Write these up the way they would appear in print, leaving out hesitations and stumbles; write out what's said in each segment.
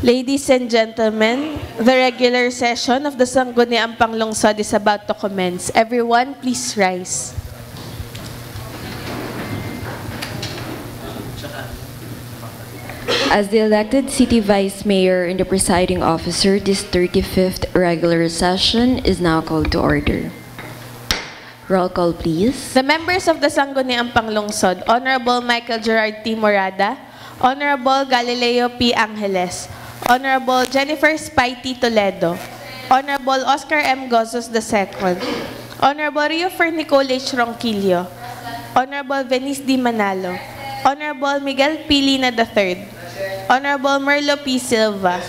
Ladies and gentlemen, the regular session of the Sangguniang Panglungsod is about to commence. Everyone, please rise. As the elected City Vice Mayor and the presiding officer, this 35th regular session is now called to order. Roll call, please. The members of the Sangguniang Panglungsod, Honorable Michael Gerard T. Morada, Honorable Galileo P. Angeles, Honorable Jennifer Spitey Toledo, Honorable Oscar M. Gozos II, Honorable Rio Fernicol H. Ronquillo, Honorable Venice D. Manalo, Honorable Miguel P. Lina III, Honorable Merlo P. Silva,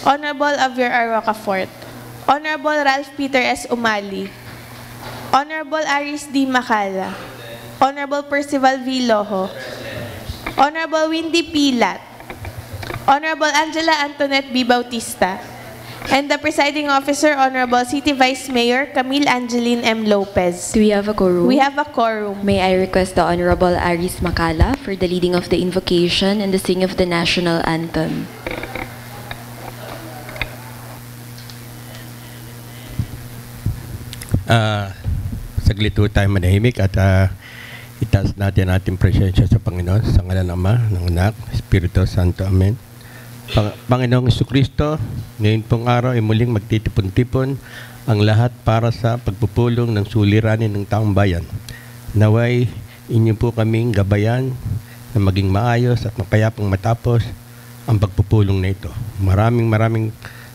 Honorable Javier R. Rocafort, Honorable Ralph Peter S. Umali, Honorable Aris D. Macala, Honorable Percival V. Lojo, Honorable Windy P. Lat, Honorable Angela Antoinette B. Bautista, and the presiding officer, Honorable City Vice Mayor Camille Angeline M. Lopez. Do we have a quorum? We have a quorum. May I request the Honorable Aris Macala for the leading of the invocation and the singing of the national anthem. Saglit po tayo manahimik at itaas natin ating presensya sa Panginoon sa ngalan ng Ama, ng Anak, Espiritu Santo. Amen. Panginoong Jesucristo, ngayon pong araw ay muling magtitipon-tipon ang lahat para sa pagpupulong ng suliranin ng taong bayan. Naway inyo po kaming gabayan na maging maayos at mapayapang matapos ang pagpupulong na ito. Maraming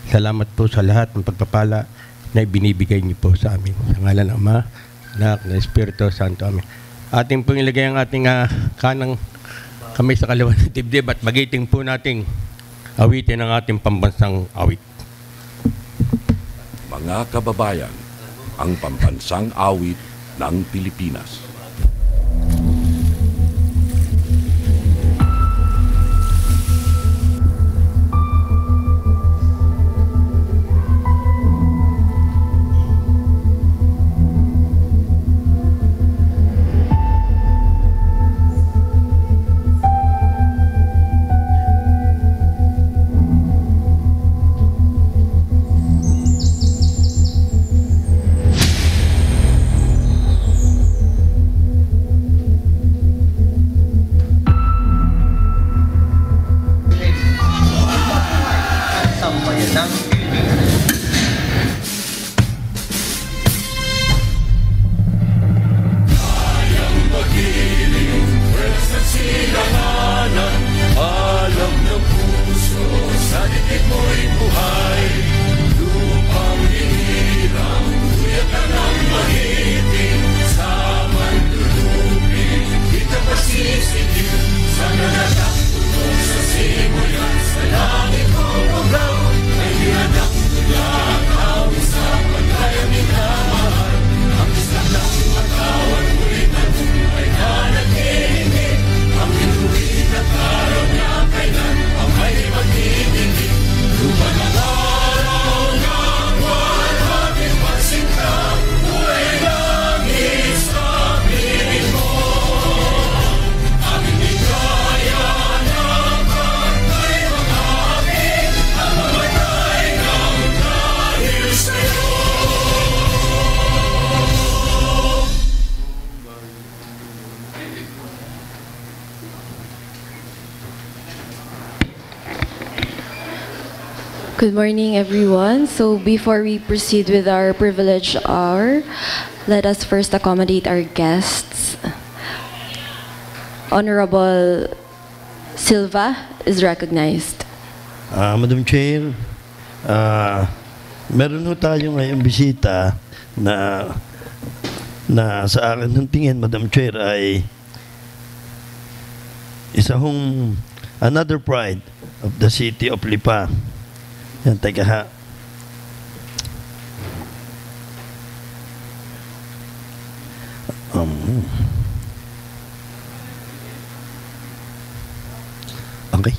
salamat po sa lahat ng pagpapala na ibinibigay niyo po sa amin. Sa ngalan ng Ama, Anak, ng Espiritu Santo. Amen. Ating pong ilagay ang ating kanang kamay sa kaliwan ng dibdib at magiting po nating awitin ang ating pambansang awit. Mga kababayan, ang pambansang awit ng Pilipinas. Good morning, everyone. So before we proceed with our privileged hour, let us first accommodate our guests. Honorable Silva is recognized. Madam Chair, meron ho tayo ngayong bisita na sa akin ng tingin, Madam Chair, ay isa hong another pride of the city of Lipa. Yan, teka ha. Okay.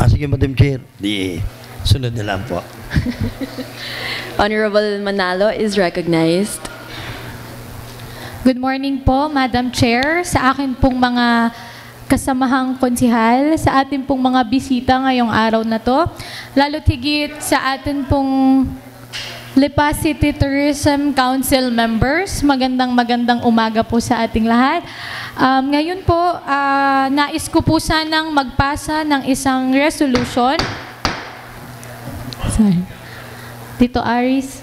Sige, Madam Chair. Sunod na lang po. Honorable Manalo is recognized. Good morning po, Madam Chair, sa akin pong mga kasamahang konsihal, sa atin pong mga bisita ngayong araw na to, lalo't higit sa atin pong Lipa City Tourism Council members. Magandang umaga po sa ating lahat. Ngayon po, nais ko po sanang magpasa ng isang resolution. Sorry. Tito Aris.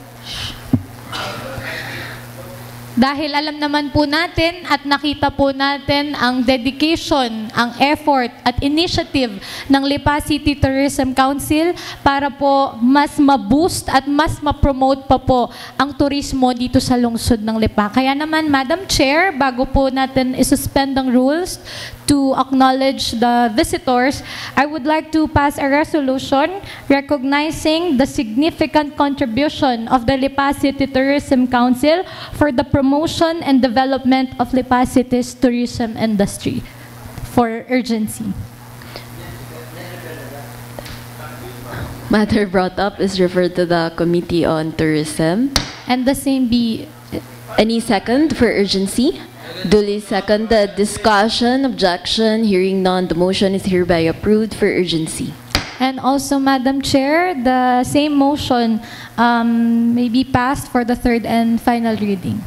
Dahil alam naman po natin at nakita po natin ang dedication, ang effort at initiative ng Lipa City Tourism Council para po mas ma-boost at mas ma-promote pa po ang turismo dito sa lungsod ng Lipa. Kaya naman, Madam Chair, bago po natin isuspend ang rules to acknowledge the visitors, I would like to pass a resolution recognizing the significant contribution of the Lipa City Tourism Council for the promotion and development of Lipa City's tourism industry for urgency. Matter brought up is referred to the Committee on Tourism. And the same be... Any second for urgency? Duly seconded. Discussion, objection, hearing none, the motion is hereby approved for urgency. And also, Madam Chair, the same motion may be passed for the third and final reading.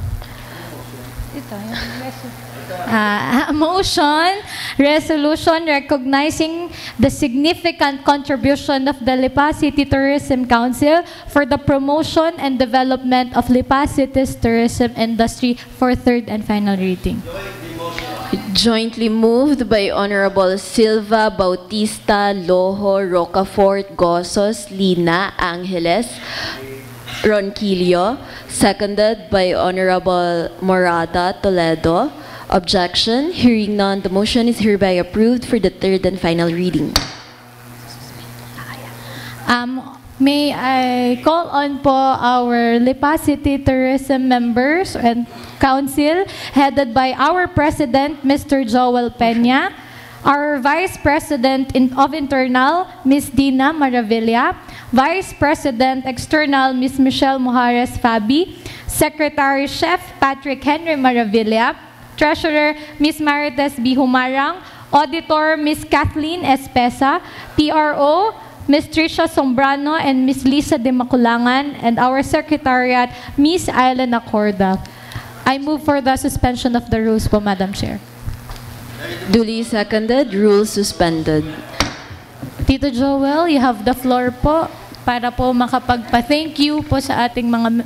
Resolution recognizing the significant contribution of the Lipa City Tourism Council for the promotion and development of Lipa City's tourism industry for third and final reading. Jointly moved by Honorable Silva, Bautista, Loho, Rocafort, Gozos, Lina, Angeles, Ronquillo, seconded by Honorable Morata, Toledo. Objection, hearing none, the motion is hereby approved for the third and final reading. May I call on po our Lipa City Tourism members and council headed by our President, Mr. Joel Peña, our Vice President of Internal, Ms. Dina Maravilla, Vice President External, Ms. Michelle Mojares Fabi, Secretary Chef Patrick Henry Maravilla, Treasurer, Ms. Marites B. Humarang, Auditor, Ms. Kathleen Espesa, PRO, Ms. Tricia Sombrano and Ms. Lisa de Maculangan, and our Secretariat, Ms. Aileen Acorda. I move for the suspension of the rules po, Madam Chair. Duly seconded, rules suspended. Tito Joel, you have the floor po para po makapagpa-thank you po sa ating mga...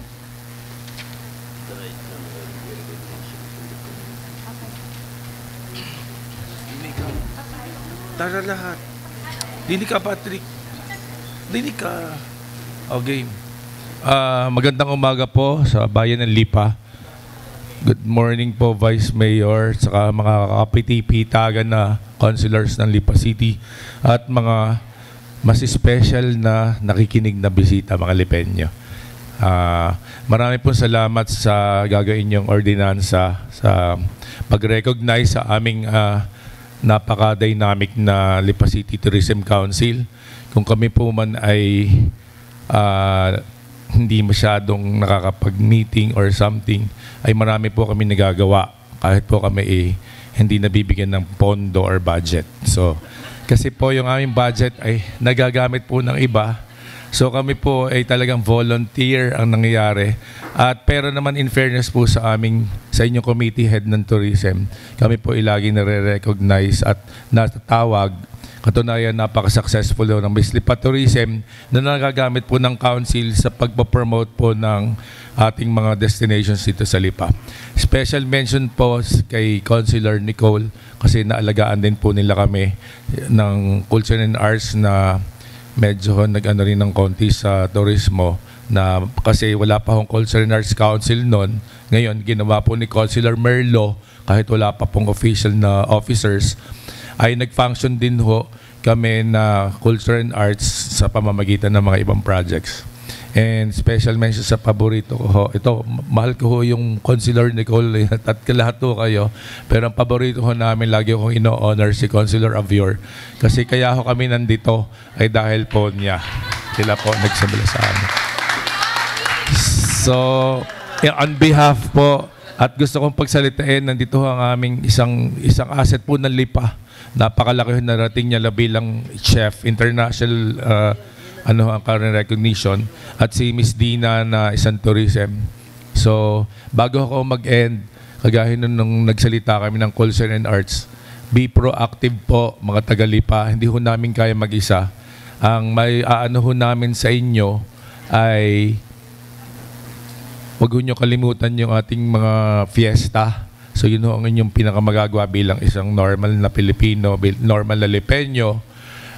Tara lahat. Dini ka, Patrick. Dini ka. Okay. Magandang umaga po sa bayan ng Lipa. Good morning po, Vice Mayor, saka mga kapitipitagan na councilors ng Lipa City at mga mas special na nakikinig na bisita, mga Lipenyo. Marami po salamat sa gagawin niyong ordinansa sa pag-recognize sa aming napaka-dynamic na Lipa City Tourism Council. Kung kami po man ay hindi masyadong nakakapag-meeting or something, ay marami po kami nagagawa kahit po kami hindi nabibigyan ng pondo or budget. So, kasi po yung aming budget ay nagagamit po ng iba. So kami po ay talagang volunteer ang nangyayari. At pero naman in fairness po sa inyong committee head ng tourism, kami po ay lagi nare-recognize at natatawag. Katunayan, napaka-successful ng Miss Lipa Tourism na nagagamit po ng council sa pagpapromote po ng ating mga destinations dito sa Lipa. Special mention po kay Councilor Nicole kasi naalagaan din po nila kami ng Culture and Arts na medyo nag-ano rin ng konti sa turismo na kasi wala pa hong Culture and Arts Council noon. Ngayon, ginawa po ni Councilor Merlo kahit wala pa pong official na officers ay nag-function din ho kami na Culture and Arts sa pamamagitan ng mga ibang projects. And special mention sa paborito ko ho. Ito, mahal ko ho yung Consular Nicole at lahat ho kayo. Pero ang paborito ho namin, lagi akong ino-honor si Consular Avior. Kasi kaya ho kami nandito ay dahil po niya. Sila po nagsimula sa amin. So, on behalf po, at gusto kong pagsalitain, nandito ho ang aming isang asset po ng LIPA. Napakalaki ho narating niya bilang chef, international ang current recognition, at si Miss Dina na isang tourism. So, bago ako mag-end, kagaya nung nagsalita kami ng Culture and Arts, be proactive po, mga taga-LIPA. Hindi ho namin kaya mag-isa. Ang may aano ho namin sa inyo ay huwag ho nyo kalimutan yung ating mga fiesta. So, yun ho ang inyong pinakamagagawa bilang isang normal na Pilipino, normal na Lipeño.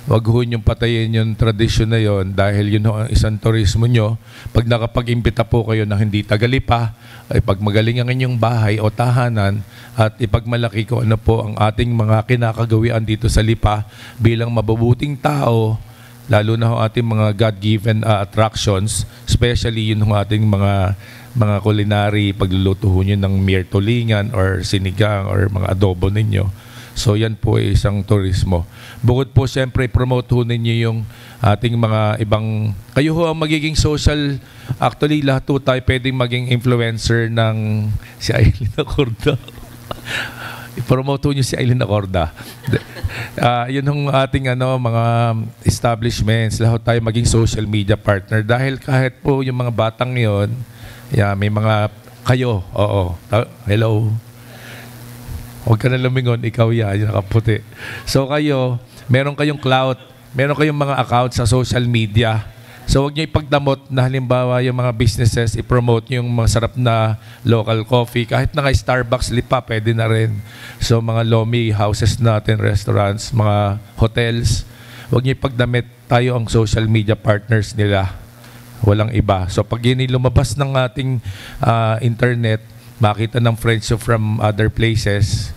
Wag ho niyong patayin yung tradisyon na yon dahil yun ho ang isang turismo nyo. Pag nakapag-imbita po kayo na hindi taga-LIPA, ay pag magaling ang inyong bahay o tahanan at ipagmalaki ko ano po ang ating mga kinakagawian dito sa LIPA bilang mabubuting tao, lalo na ho ating mga God-given attractions, especially yun ho ating mga culinary, pagluluto ho nyo ng mere tulingan or sinigang or mga adobo ninyo. So yan po ay isang turismo. Bukod po siyempre promote ho ninyo yung ating mga ibang, kayo ho ang magiging social, actually lahat ho tayo pwedeng maging influencer ng si Aileen Acorda. I-promote ho nyo si Aileen Acorda. Yun hong ating mga establishments, lahat tayo maging social media partner dahil kahit po yung mga batang yon, may mga kayo, hello. Huwag ka na lumingon, ikaw yung nakaputi. So kayo, meron kayong clout, meron kayong mga account sa social media. So huwag nyo ipagdamot na halimbawa yung mga businesses, i-promote yung masarap na local coffee. Kahit na Starbucks, LIPA, pwede na rin. So mga lomi houses natin, restaurants, mga hotels, huwag nyo ipagdamit tayo ang social media partners nila. Walang iba. So pag yun lumabas ng ating internet, makita ng friends from other places,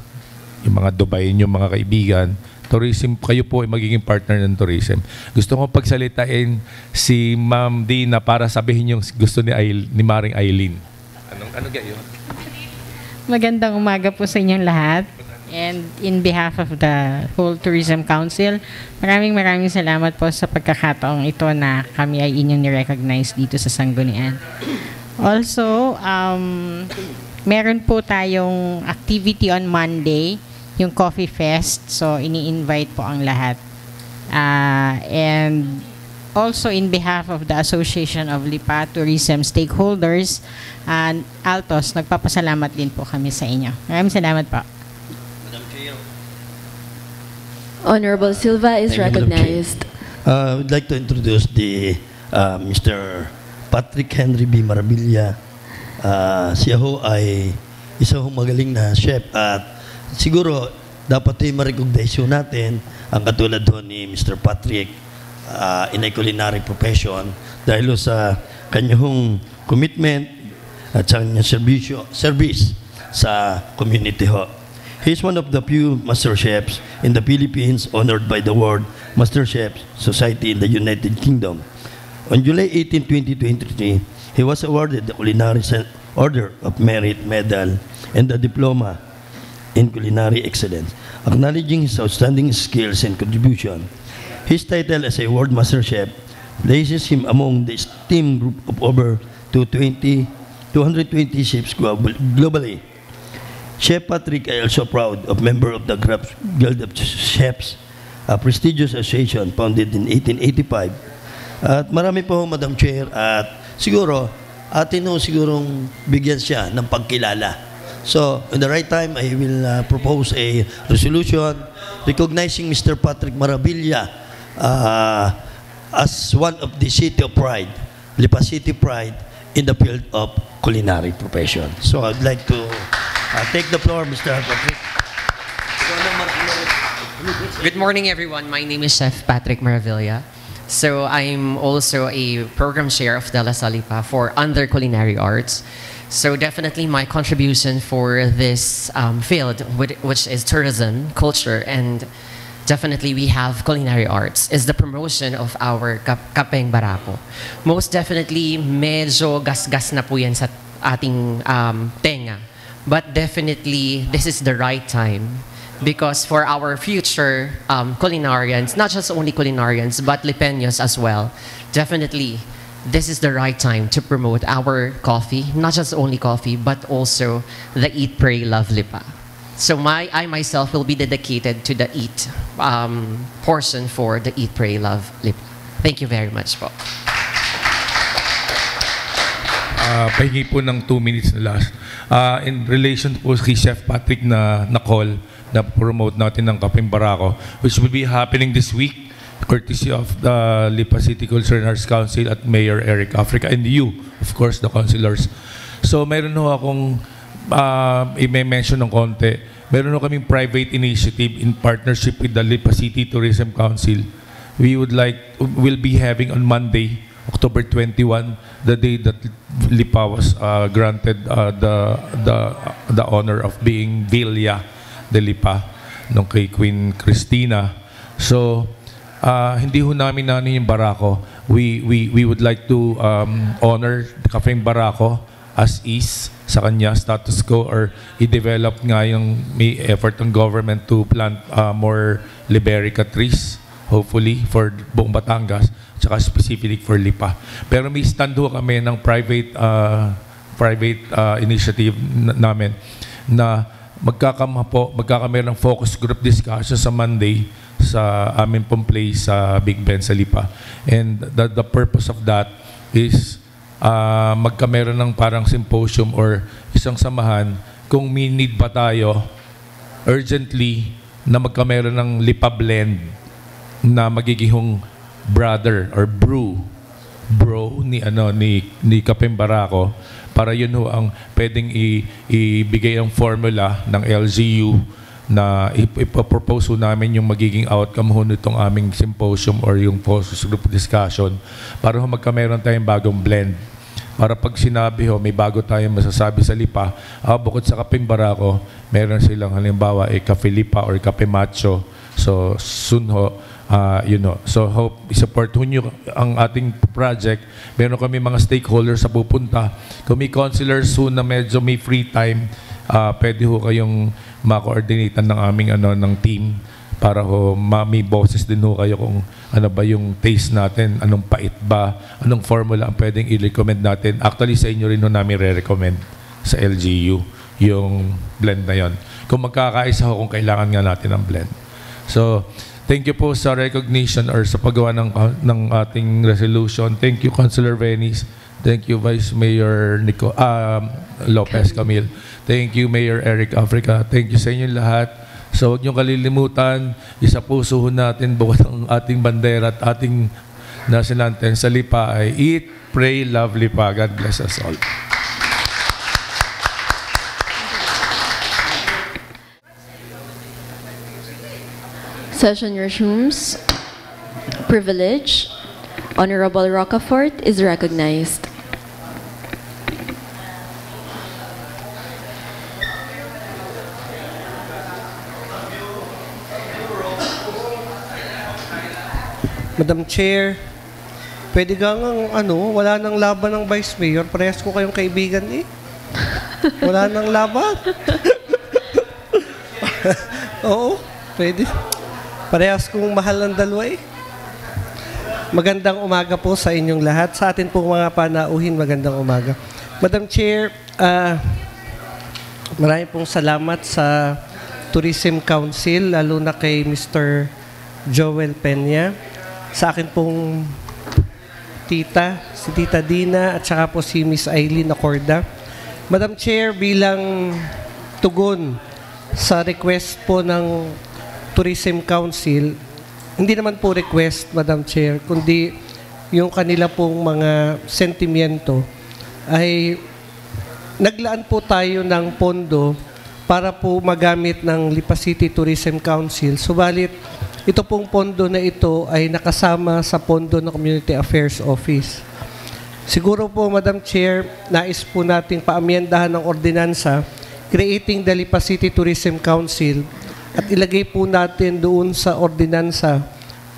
yung mga Dubai, yung mga kaibigan, tourism, kayo po ay magiging partner ng tourism. Gusto ko pagsalitain si Ma'am Dina para sabihin yung gusto ni Maring Aileen. Ano gayon? Magandang umaga po sa inyong lahat. And in behalf of the whole Tourism Council, maraming salamat po sa pagkakataong ito na kami ay inyong ni-recognize dito sa Sanggunian. Also, meron po tayong activity on Monday, yung Coffee Fest. So, ini-invite po ang lahat. And also, in behalf of the Association of LIPA Tourism Stakeholders and Altos, nagpapasalamat din po kami sa inyo. Maraming salamat po. Honorable Silva is recognized. I would like to introduce the Mr. Patrick Henry B. Marabilia. Siya ho ay isa ho magaling na chef at siguro dapat ay ma-recognize natin ang katulad ho ni Mr. Patrick in a culinary profession dahil sa kanyang commitment at sa kanyang service sa community ho. He is one of the few master chefs in the Philippines honored by the World Master Chef Society in the United Kingdom. On July 18, 2023, he was awarded the Culinary Order of Merit Medal and the Diploma in Culinary Excellence, acknowledging his outstanding skills and contribution. His title as a World Master Chef places him among the esteemed group of over 220 220 chefs globally. Chef Patrick is also proud of member of the Guild of Chefs, a prestigious association founded in 1885. At marami po, Madam Chair, at siguro, atin ho sigurong bigyan siya ng pagkilala. So, in the right time, I will propose a resolution recognizing Mr. Patrick Marabilia as one of the City of Pride, Lipa City Pride, in the field of culinary profession. So, I'd like to take the floor, Mr. Patrick. Good morning, everyone. My name is Chef Patrick Maravilla. So I'm also a program chair of De La Salle LIPA for Under Culinary Arts. So definitely my contribution for this field, which is tourism, culture, and definitely we have culinary arts, is the promotion of our Kapeng Barako. Most definitely, medyo gas-gas na po yan sa ating tenga. But definitely, this is the right time because for our future culinarians, not just only culinarians, but Lipeños as well, definitely, this is the right time to promote our coffee, not just only coffee, but also the Eat, Pray, Love Lipa. So I myself will be dedicated to the Eat portion for the Eat, Pray, Love Lipa. Thank you very much po. Pahingi po ng 2 minutes na last. In relation po kay Chef Patrick na call na promote natin ng Kapeng Barako, which will be happening this week, courtesy of the Lipa City Culture and Arts Council at Mayor Eric Africa and you, of course, the councilors. So mayroon ho akong i-mention ng konti. Meron ho kaming private initiative in partnership with the Lipa City Tourism Council. We'll be having on Monday, October 21, the day that Lipa was granted the honor of being Villa de Lipa nung kay Queen Christina. So hindi ho namin nanin yung Barako. We would like to honor the Kapeng Barako as is sa kanya status quo, or i-develop nga yung may effort ng government to plant more Liberica trees, hopefully for buong Batangas, tsaka specifically for Lipa. Pero may stand ho kami ng private initiative namin na magkakamera ng focus group discussion sa Monday sa amin pong place sa Big Ben sa Lipa. And the purpose of that is magkamera ng parang symposium or isang samahan kung may need ba tayo urgently na magkamera ng Lipa blend na magiging brother or bro ni Kapeng Barako, para yun ho ang pwedeng ibigay ang formula ng LGU na ipapropose namin yung magiging outcome ho nitong aming symposium or yung focus group discussion, para ho magkameron tayong bagong blend. Para pag sinabi ho, may bago tayong masasabi sa Lipa, bukod sa Kapeng Barako, meron silang halimbawa Cafe Lipa or Cafe Macho. So soon ho, So hope i-support nyo ang ating project. Meron kami mga stakeholders sa pupunta. Kung may councilors soon na medyo may free time, pwede ho kayong ma-coordinatean ng aming ng team para ho may boses din ho kayo kung ano ba yung taste natin, anong pait ba, anong formula ang pwedeng i-recommend natin. Actually sa inyo rin ho namin re-recommend sa LGU yung blend na yon. Kung magkakaisa ho kung kailangan nga natin ng blend. So thank you po sa recognition or sa paggawa ng ating resolution. Thank you, Councilor Venice. Thank you, Vice Mayor Lopez Camille. Thank you, Mayor Eric Africa. Thank you sa inyo lahat. So huwag niyong kalilimutan, isa puso natin bukod ang ating bandera at ating national anthem sa Lipa ay Eat, Pray, Love Lipa. God bless us all. Session resumes. Privilege. Honorable Rocafort is recognized. Madam Chair, pwede gang wala nang laban ng Vice Mayor. Parehas ko kayong kaibigan eh. Wala nang laban. Oo, pwede. Parehas kong mahal ng dalawa eh. Magandang umaga po sa inyong lahat. Sa atin pong mga panauhin, magandang umaga. Madam Chair, marami pong salamat sa Tourism Council, lalo na kay Mr. Joel Peña. Sa akin pong tita, si Tita Dina, at saka po si Miss Aileen Acorda. Madam Chair, bilang tugon sa request po ng Tourism Council, hindi naman po request, Madam Chair, kundi yung kanila pong mga sentimiento, ay naglaan po tayo ng pondo para po magamit ng Lipa City Tourism Council. Subalit, ito pong pondo na ito ay nakasama sa pondo ng Community Affairs Office. Siguro po, Madam Chair, nais po nating paamyendahan ng ordinansa creating the Lipa City Tourism Council at ilagay po natin doon sa ordinansa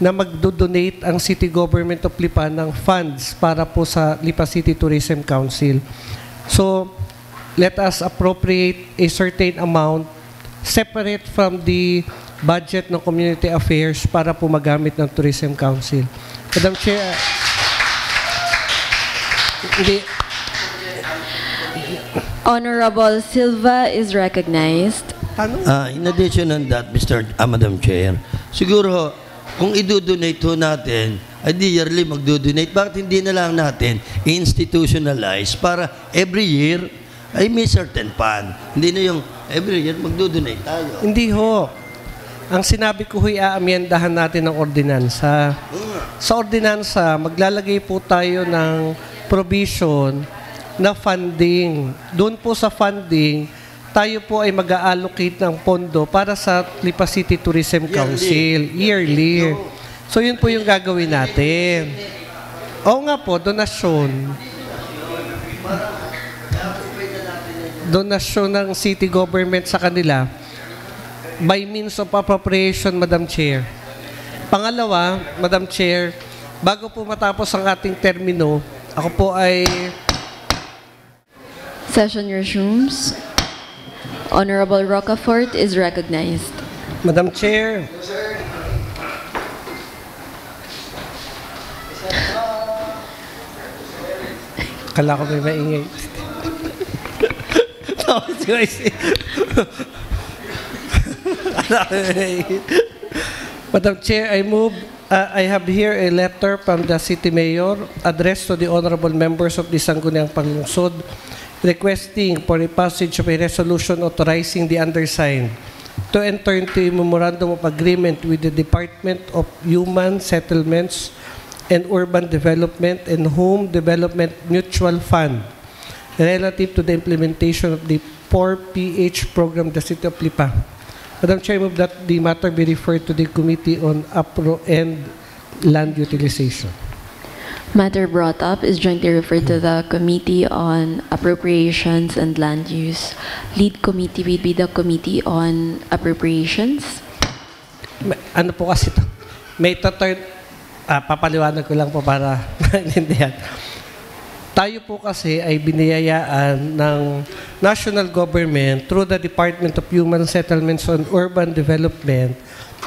na magdo-donate ang City Government of Lipa ng funds para po sa Lipa City Tourism Council. So, let us appropriate a certain amount separate from the budget ng Community Affairs para po magamit ng Tourism Council. Madam Chair, Honorable Silva is recognized. In addition on that, Madam Chair, siguro kung i-donate ho natin, ay di yearly mag-donate, bakit hindi na lang natin institutionalize para every year ay may certain fund. Hindi na yung every year mag-donate tayo. Hindi ho. Ang sinabi ko ho'y aamyendahan natin ng ordinansa. Sa ordinansa, maglalagay po tayo ng provision na funding. Doon po sa funding, tayo po ay mag-allocate ng pondo para sa Lipa City Tourism Council. Yearly. So, yun po yung gagawin natin. Oo nga po, donasyon. Donasyon ng city government sa kanila by means of appropriation, Madam Chair. Pangalawa, Madam Chair, bago po matapos ang ating termino, ako po ay... Session resumes. Honorable Rocafort is recognized. Madam Chair. Kala ko may maingay. Madam Chair, I have here a letter from the City Mayor addressed to the honorable members of the Sangguniang Panglungsod requesting for a passage of a resolution authorizing the undersigned to enter into a memorandum of agreement with the Department of Human Settlements and Urban Development and Home Development Mutual Fund relative to the implementation of the 4PH program of the City of Lipa. Madam Chair, I move that the matter be referred to the Committee on Apro and Land Utilization. Matter brought up is jointly referred to the Committee on Appropriations and Land Use. Lead committee will be the Committee on Appropriations. Ano po kasi ito? May papaliwanag ko lang po para maintindihan. Tayo po kasi ay biniyayaan ng national government through the Department of Human Settlements and Urban Development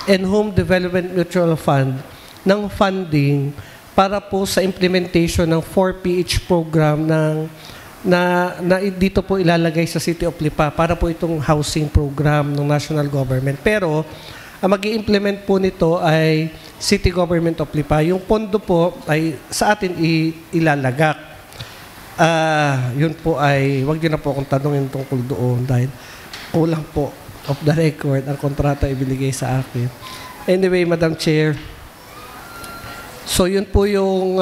and Home Development Mutual Fund ng funding para po sa implementation ng 4PH program na dito po ilalagay sa City of Lipa para po itong housing program ng national government. Pero ang mag-i-implement po nito ay City Government of Lipa. Yung pondo po ay sa atin ilalagak. Yun po ay, wag niyo na po akong tanongin tungkol doon dahil kulang po of the record ang kontrata ibinigay sa akin. Anyway, Madam Chair, so yun po yung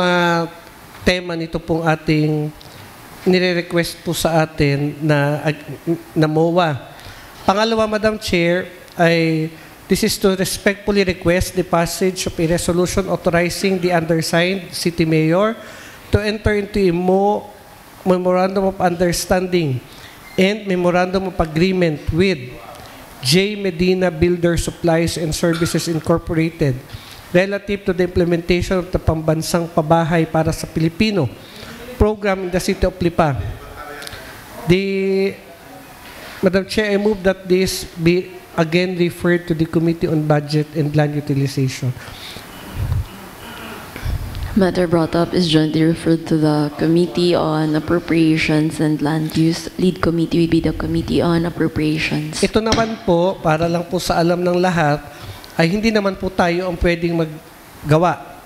tema nito pong ating nire-request po sa atin na MOA. Pangalawa, Madam Chair, ay this is to respectfully request the passage of a resolution authorizing the undersigned City Mayor to enter into a Memorandum of Understanding and Memorandum of Agreement with J. Medina Builder Supplies and Services Incorporated relative to the implementation of the Pambansang Pabahay para sa Pilipino program in the City of Lipa. Madam Chair, I move that this be again referred to the Committee on Budget and Land Utilization. Matter brought up is jointly referred to the Committee on Appropriations and Land Use. Lead committee will be the Committee on Appropriations. Ito naman po, para lang po sa alam ng lahat, ay hindi naman po tayo ang pwedeng maggawa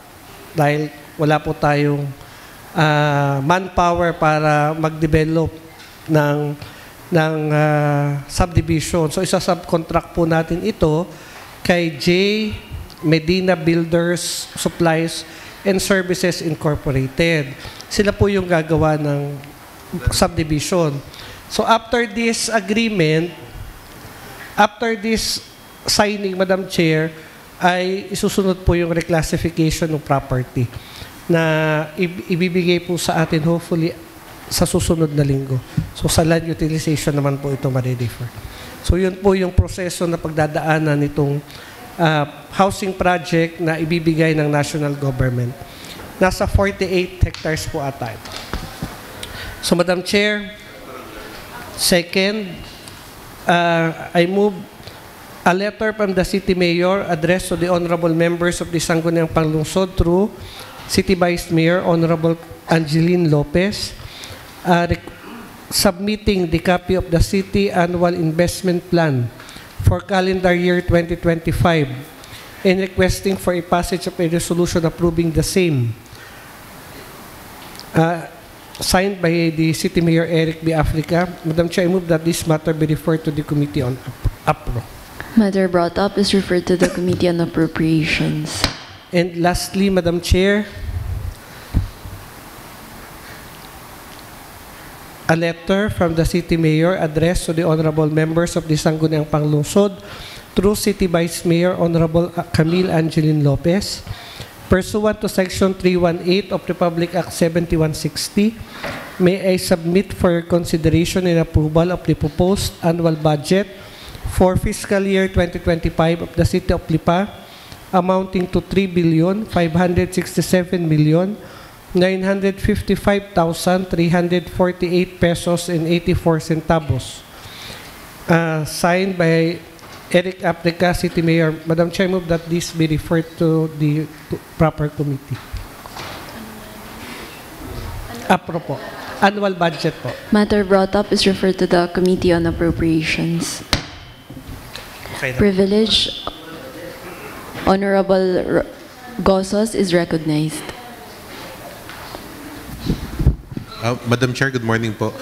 dahil wala po tayong manpower para mag-develop ng subdivision. So isa-subcontract po natin ito kay J. Medina Builders Supplies and Services Incorporated. Sila po yung gagawa ng subdivision. So after this agreement, after this signing, Madam Chair, ay isusunod po yung reclassification ng property na ibibigay po sa atin hopefully sa susunod na linggo. So sa land utilization naman po ito ma-refer. So yun po yung proseso na pagdadaanan nitong housing project na ibibigay ng national government. Nasa 48 hectares po ata. So Madam Chair, second, I move a letter from the City Mayor addressed to the honorable members of the Sangguniang Panglungsod through City Vice Mayor Honorable Angeline Lopez, submitting the copy of the City Annual Investment Plan for calendar year 2025 and requesting for a passage of a resolution approving the same. Signed by the City Mayor Eric B. Africa. Madam Chair, I move that this matter be referred to the Committee on APRO. Matter brought up is referred to the Committee on Appropriations. And lastly, Madam Chair, a letter from the City Mayor addressed to the honorable members of the Sangguniang Panglungsod through City Vice Mayor Honorable Camille Angeline Lopez, pursuant to Section 318 of Republic Act 7160, may I submit for consideration and approval of the proposed annual budget for fiscal year 2025 of the City of Lipa, amounting to 3,567,955,348 pesos and 84 centavos. Signed by Eric Africa, City Mayor. Madam Chair, move that this be referred to the proper committee. Apropo. Annual budget po. Matter brought up is referred to the Committee on Appropriations. Okay, Privilege. Honorable Gozos is recognized. Madam Chair, good morning po.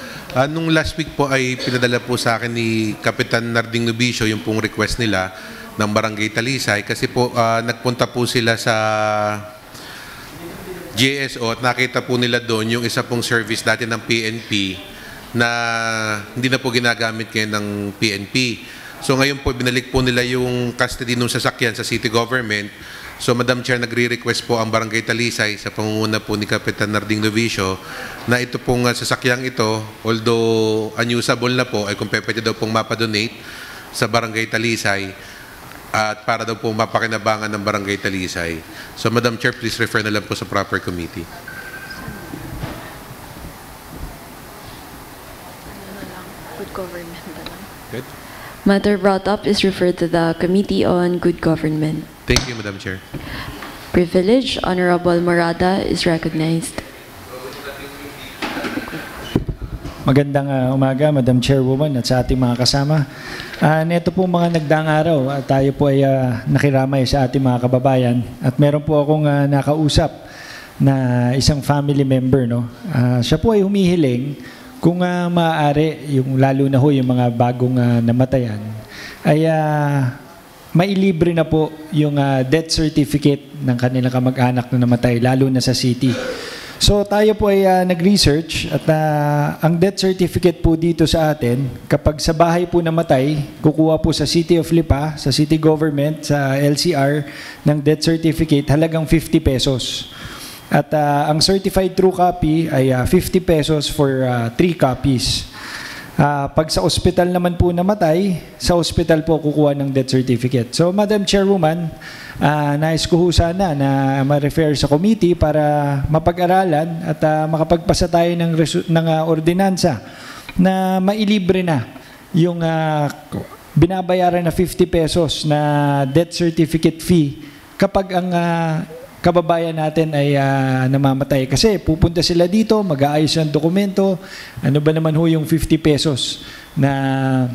Nung last week po ay pinadala po sa akin ni Kapitan Narding Novicio yung pong request nila ng Barangay Talisay kasi po nagpunta po sila sa GSO at nakita po nila doon yung isa pong service dati ng PNP na hindi na po ginagamit ngayon ng PNP. So ngayon po binalik po nila yung custody ng sasakyan sa city government. So Madam Chair, nagre-request po ang Barangay Talisay sa pangunguna po ni Kapitan Narding Novicio na ito pong sasakyang ito, although unusable na po, ay kung pwede daw pong mapadonate sa Barangay Talisay at para daw po mapakinabangan ng Barangay Talisay. So Madam Chair, please refer na lang po sa proper committee. Good government. Good. Matter brought up is referred to the Committee on Good Government. Thank you, Madam Chair. Privilege. Honorable Morada is recognized. Magandang umaga, Madam Chairwoman at sa ating mga kasama. Neto po mga nagdaang araw, tayo po ay nakiramay sa ating mga kababayan at meron po akong nakausap na isang family member. No? Siya po ay humihiling kung maaari, yung, lalo na ho yung mga bagong namatayan, ay mailibre na po yung death certificate ng kanilang kamag-anak na namatay, lalo na sa city. So tayo po ay nag-research at ang death certificate po dito sa atin, kapag sa bahay po namatay, kukuha po sa City of Lipa, sa city government, sa LCR, ng death certificate, halagang 50 pesos. At ang certified true copy ay 50 pesos for 3 copies. Pag sa ospital naman po namatay, sa ospital po kukuha ng death certificate. So Madam Chairwoman, nais ko ho sana na ma-refer sa committee para mapag-aralan at makapagpasa tayo ng ordinansa na mailibre na yung binabayaran na 50 pesos na death certificate fee kapag ang kababayan natin ay namamatay. Kasi pupunta sila dito, mag-aayos ng dokumento, ano ba naman ho yung 50 pesos na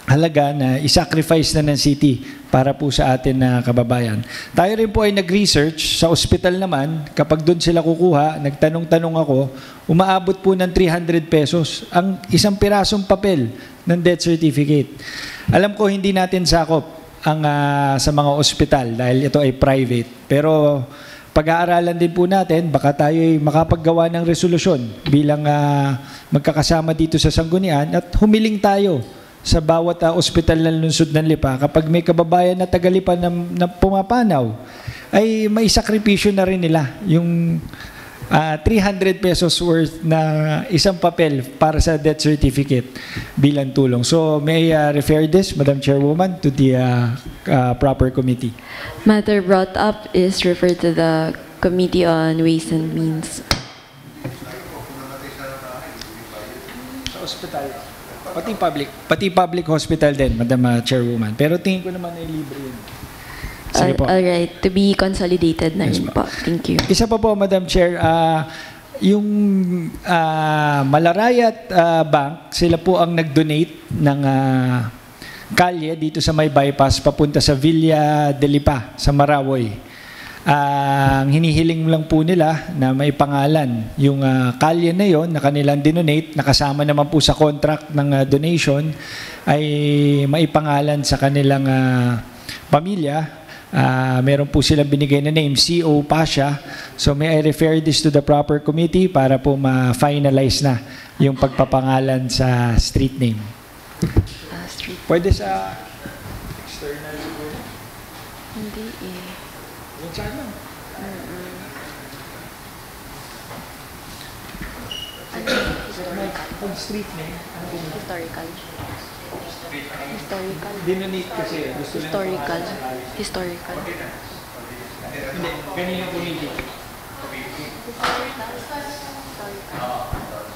halaga na isacrifice na ng city para po sa atin na kababayan. Tayo rin po ay nag-research sa ospital naman, kapag doon sila kukuha, nagtanong-tanong ako, umaabot po ng 300 pesos ang isang pirasong papel ng death certificate. Alam ko hindi natin sakop ang sa mga ospital dahil ito ay private. Pero pag-aaralan din po natin, baka tayo ay makapaggawa ng resolusyon bilang magkakasama dito sa Sanggunian at humiling tayo sa bawat ospital ng lungsod ng Lipa kapag may kababayan na taga-Lipa na pumapanaw, ay may sakripisyo na rin nila yung 300 pesos worth na isang papel para sa death certificate bilang tulong. So may I refer this, Madam Chairwoman, to the proper committee. Matter brought up is referred to the Committee on Ways and Means. Sa hospital. Pati public hospital din, Madam Chairwoman. Pero tingin ko naman ay libre yun. Sige po. Alright, to be consolidated na rin po. Thank you. Isa pa po, Madam Chair, yung Malarayat Bank, sila po ang nag-donate ng kalye dito sa may bypass papunta sa Villa de Lipa sa Marawoy. Ang hinihiling lang po nila na may pangalan yung kalye na yon na kanilang dinonate, nakasama naman po sa contract ng donation, ay maipangalan sa kanilang pamilya. Meron po silang binigay na name, C.O. Pasha. So may I refer this to the proper committee para po ma-finalize na yung pagpapangalan sa street name. Pwede sa external siguro? Hindi eh. Yung saan lang? Pag street name, ano po? Historical. Historical. Dinonate kasi. Historical. Historical. Hindi, kanina pumili.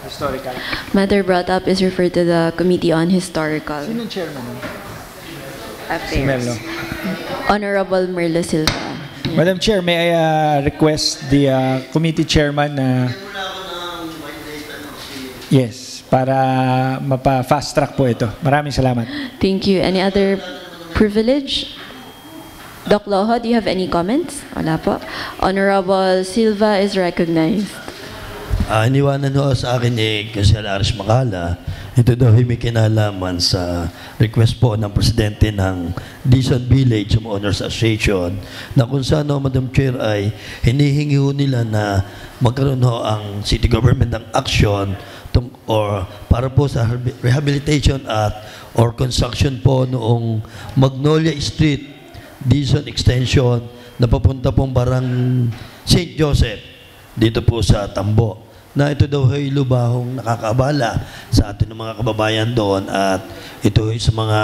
Historical. Matter brought up is referred to the Committee on Historical Sinong chairman? Affairs. Si Merlo. Honorable Merlo Silva. Madam Chair, may I request the committee chairman na yes, para mapa-fast track po ito. Maraming salamat. Thank you. Any other privilege? Doc Loho, do you have any comments? Wala po. Honorable Silva is recognized. Iniwanan ho sa akin ni Consiel Aris Macala, ito daw may kinalaman sa request po ng presidente ng Dizon Village Owners Association na kung saan, Madam Chair, ay hinihingi ho nila na magkaroon ho ang city government ng action or para po sa rehabilitation at or construction po noong Magnolia Street, Dizon Extension na papunta pong barang St. Joseph dito po sa Tambo, na ito daw ay lubahong nakakaabala sa atin ng mga kababayan doon at ito ay sa mga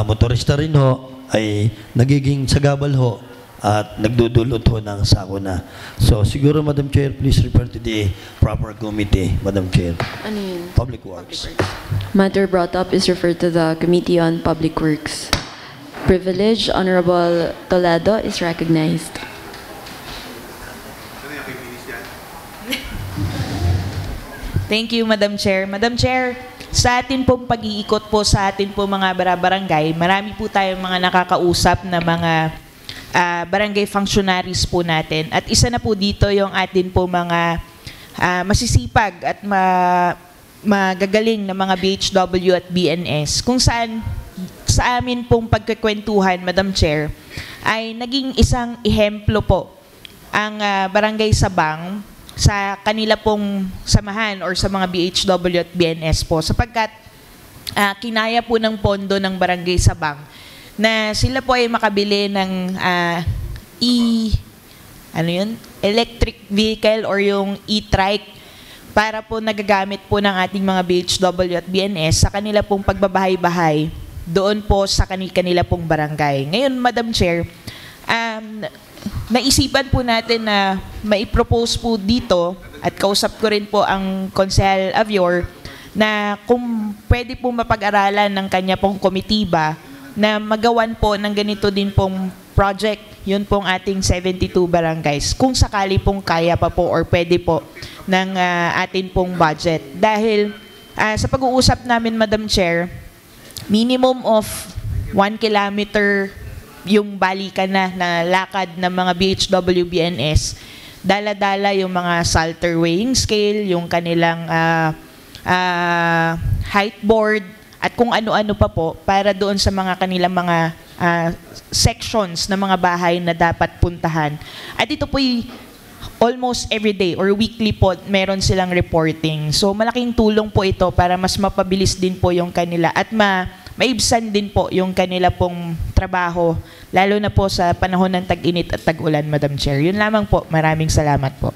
motorista rin ho ay nagiging sagabal ho at nagdudulot ho ng sakuna. So siguro, Madam Chair, please refer to the proper committee, Madam Chair. Ano yun? Public Works. Matter brought up is referred to the Committee on Public Works. Privilege, Honorable Toledo is recognized. Thank you, Madam Chair. Madam Chair, sa atin pong pag-iikot po sa atin po mga barangay, marami po tayong mga nakakausap na mga barangay functionaries po natin. At isa na po dito yung atin po mga masisipag at magagaling na mga BHW at BNS. Kung saan sa amin pong pagkakwentuhan, Madam Chair, ay naging isang ehemplo po ang Barangay Sabang sa kanila pong samahan or sa mga BHW at BNS po, sapagkat kinaya po ng pondo ng Barangay Sabang na sila po ay makabili ng electric vehicle or yung e-trike para po nagagamit po ng ating mga BHW at BNS sa kanila pong pagbabahay-bahay doon po sa kanila pong barangay. Ngayon, Madam Chair, naisipan po natin na maipropose po dito at kausap ko rin po ang Consel Avior na kung pwede po mapag-aralan ng kanya pong komitiba na magawan po ng ganito din pong project, yun pong ating 72 barangays, kung sakali pong kaya pa po or pwede po ng atin pong budget. Dahil sa pag-uusap namin, Madam Chair, minimum of 1 kilometer yung balikan na lakad ng mga BHW BNS, dala-dala yung mga Salter weighing scale, yung kanilang height board, at kung ano-ano pa po para doon sa mga kanilang mga sections na mga bahay na dapat puntahan. At ito po almost every day or weekly po meron silang reporting. So malaking tulong po ito para mas mapabilis din po yung kanila at maibsan din po yung kanila pong trabaho, lalo na po sa panahon ng tag-init at tag-ulan, Madam Chair. Yun lamang po. Maraming salamat po.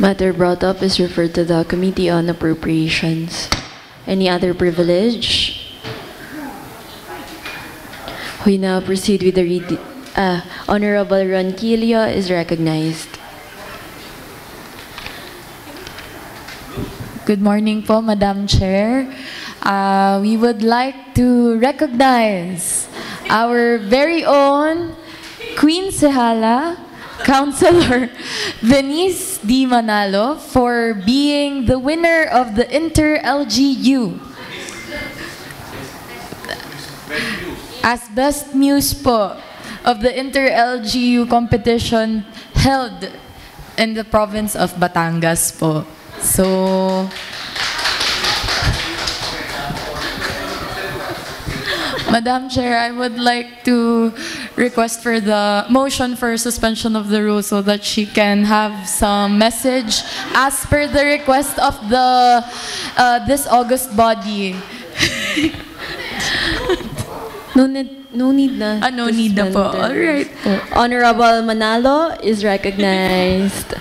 Matter brought up is referred to the Committee on Appropriations. Any other privilege? We now proceed with the Honorable Ronquillo is recognized. Good morning po, Madam Chair. We would like to recognize our very own Queen Sehala, Councilor Venice D. Manalo, for being the winner of the Inter-LGU as Best Muse po of the Inter-LGU competition held in the province of Batangas po. So, Madam Chair, I would like to request for the motion for suspension of the rules so that she can have some message as per the request of the this August body. No need na. No need na po. All right. Honorable Manalo is recognized.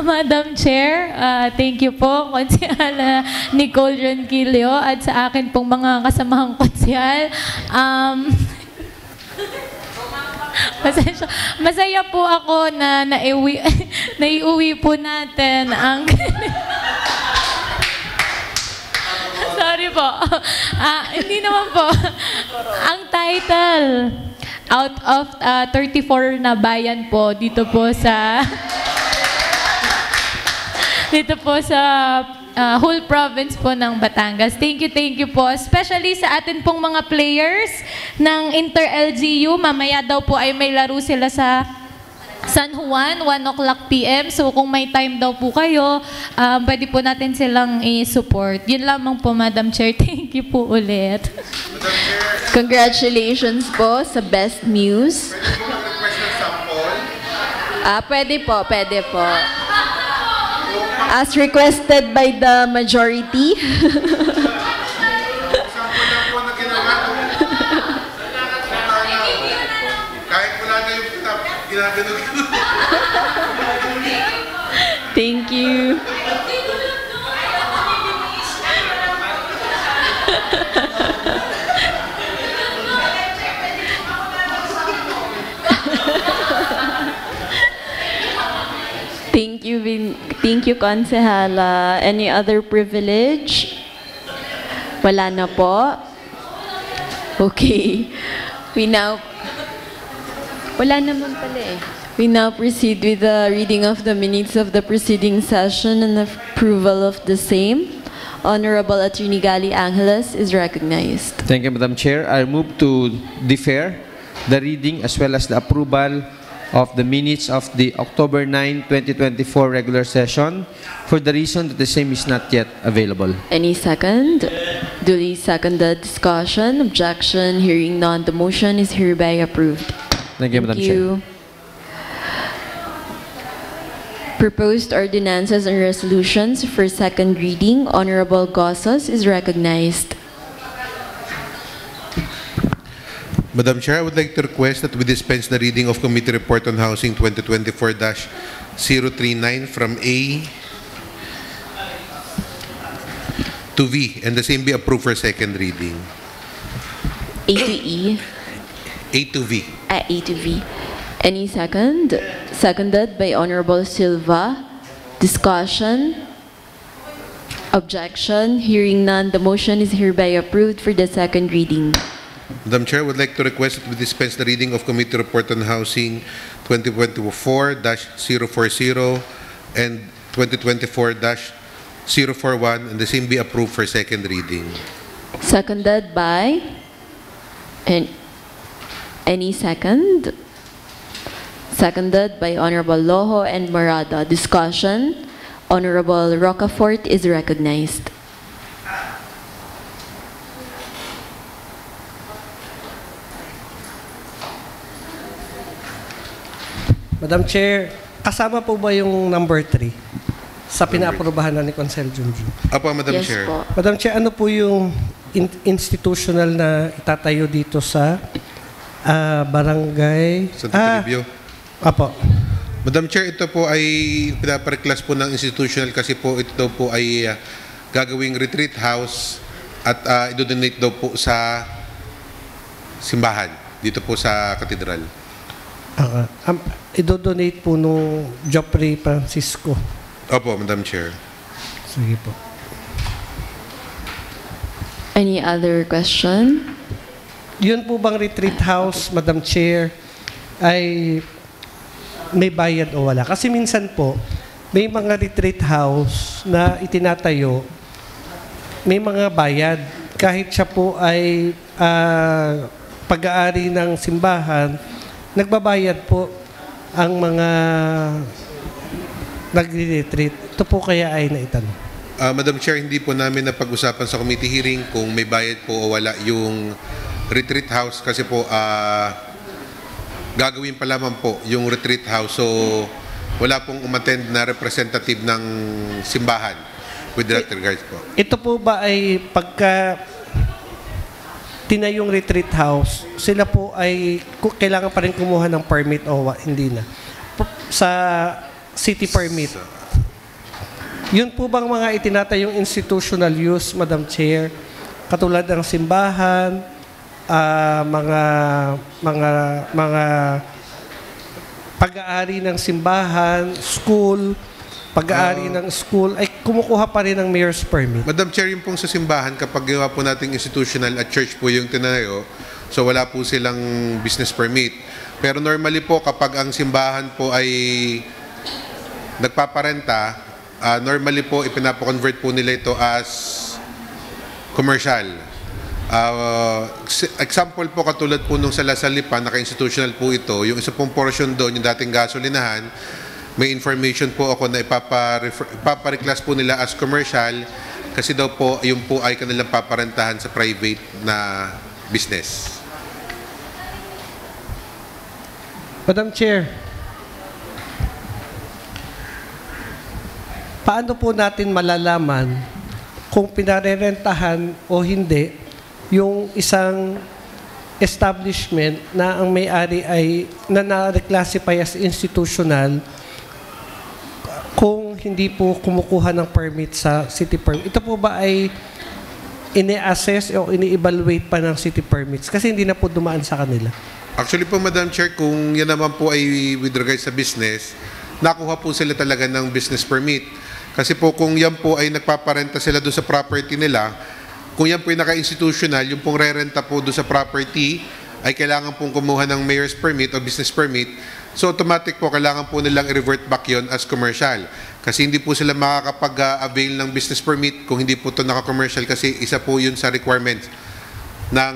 Madam Chair, thank you po, Konsehal Nicole Ronquillo, at sa akin pong mga kasamahang konsehal. Masaya po ako na naiuwi po natin ang sorry po. Hindi naman po. Ang title, out of 34 na bayan po dito po sa whole province po ng Batangas. Thank you po. Especially sa atin pong mga players ng Inter-LGU. Mamaya daw po ay may laro sila sa San Juan, 1 o'clock p.m. So kung may time daw po kayo, pwede po natin silang i-support. Yun lamang po, Madam Chair. Thank you po ulit. Congratulations po sa Best Muse. Pwede po. As requested by the majority. Thank you. Thank you, Konsehala. Any other privilege? Wala na po. Okay. Wala naman pala eh. We now proceed with the reading of the minutes of the preceding session and approval of the same. Honorable Attorney Gali Angeles is recognized. Thank you, Madam Chair. I move to defer the reading as well as the approval of the minutes of the October 9, 2024 regular session for the reason that the same is not yet available. Any second? Duly seconded. Discussion, objection, hearing none. The motion is hereby approved. Thank you, Madam Chair. Proposed ordinances and resolutions for second reading. Honorable Gossos is recognized. Madam Chair, I would like to request that we dispense the reading of Committee Report on Housing 2024-039 from A to V, and the same be approved for second reading. A to E. A to V. A to V. Any second? Seconded by Honorable Silva. Discussion. Objection. Hearing none, the motion is hereby approved for the second reading. Madam Chair, I would like to request that we dispense the reading of Committee Report on Housing 2024-040 and 2024-041, and the same be approved for second reading. Seconded by? Any second? Seconded by Honorable Loho and Morada. Discussion. Honorable Rocafort is recognized. Madam Chair, kasama po ba yung number 3? sa pinaaprobahan na ni Consel Junjun. Apo, Madam Yes Chair. po. Madam Chair, ano po yung institutional na itatayo dito sa barangay? Santa Toribio. Apo. Madam Chair, ito po ay pinaparequest po ng institutional kasi po ito po ay gagawing retreat house at idodonate daw po sa simbahan dito po sa katedral. Idodonate po nung Joffrey Francisco. Opo, Madam Chair. Sige po. Any other question? Yun po bang retreat house, Madam Chair, ay may bayad o wala? Kasi minsan po, may mga retreat house na itinatayo, may mga bayad. Kahit siya po ay pag-aari ng simbahan, nagbabayad po ang mga nagre-retreat. Ito po kaya ay naitanong. Madam Chair, hindi po namin napag-usapan sa committee hearing kung may bayad po o wala yung retreat house kasi po gagawin pa lamang po yung retreat house. So, wala pong umattend na representative ng simbahan with that regards po. Ito po ba ay pagka tinayong retreat house, sila po ay kailangan pa rin kumuha ng permit o hindi na? Sa city permit. Yun po bang mga itinatayong institutional use, Madam Chair? Katulad ng simbahan, mga pag-aari ng simbahan, school, pag-aari ng school, ay kumukuha pa rin ng mayor's permit. Madam Chair, yung pong sa simbahan, kapag gawa po nating institutional at church po yung tinayo, so wala po silang business permit. Pero normally po, kapag ang simbahan po ay nagpaparenta, normally po, ipinapakonvert po nila ito as commercial. Example po, katulad po nung sa Lasalipan, naka-institutional po ito, yung isa pong portion doon, yung dating gasolinahan, may information po ako na ipapa-reclass po nila as commercial kasi daw po, yung po ay kanilang paparentahan sa private na business. Madam Chair, paano po natin malalaman kung pinarerentahan o hindi yung isang establishment na ang may-ari ay na-reclassify as institutional kung hindi po kumukuha ng permit sa city permit? Ito po ba ay ini-assess o ini-evaluate pa ng city permits? Kasi hindi na po dumaan sa kanila. Actually po, Madam Chair, kung yan naman po ay with regards sa business, nakuha po sila talaga ng business permit. Kasi po kung yan po ay nagpaparenta sila doon sa property nila, kung yan po ay naka-institutional, yung pong rerenta po doon sa property, ay kailangan pong kumuha ng mayor's permit o business permit. So automatic po, kailangan po nilang i-revert back yon as commercial. Kasi hindi po sila makakapag-avail ng business permit kung hindi po ito naka-commercial kasi isa po yun sa requirements ng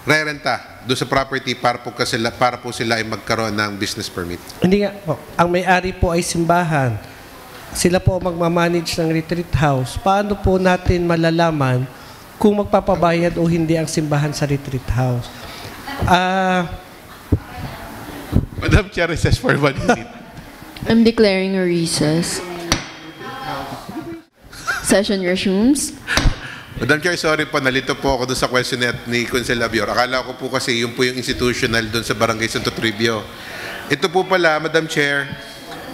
rerenta doon sa property para po sila ay magkaroon ng business permit. Hindi nga po. Ang may-ari po ay simbahan. Sila po magmamanage ng retreat house. Paano po natin malalaman kung magpapabayad o hindi ang simbahan sa retreat house? Madam Chair, recess for 1 minute. I'm declaring a recess. Session resumes. Madam Chair, sorry po, nalito po ako doon sa question ni Consel Abior. Akala ko po kasi yun po yung institutional doon sa Barangay Santo Toribio. Ito po pala, Madam Chair,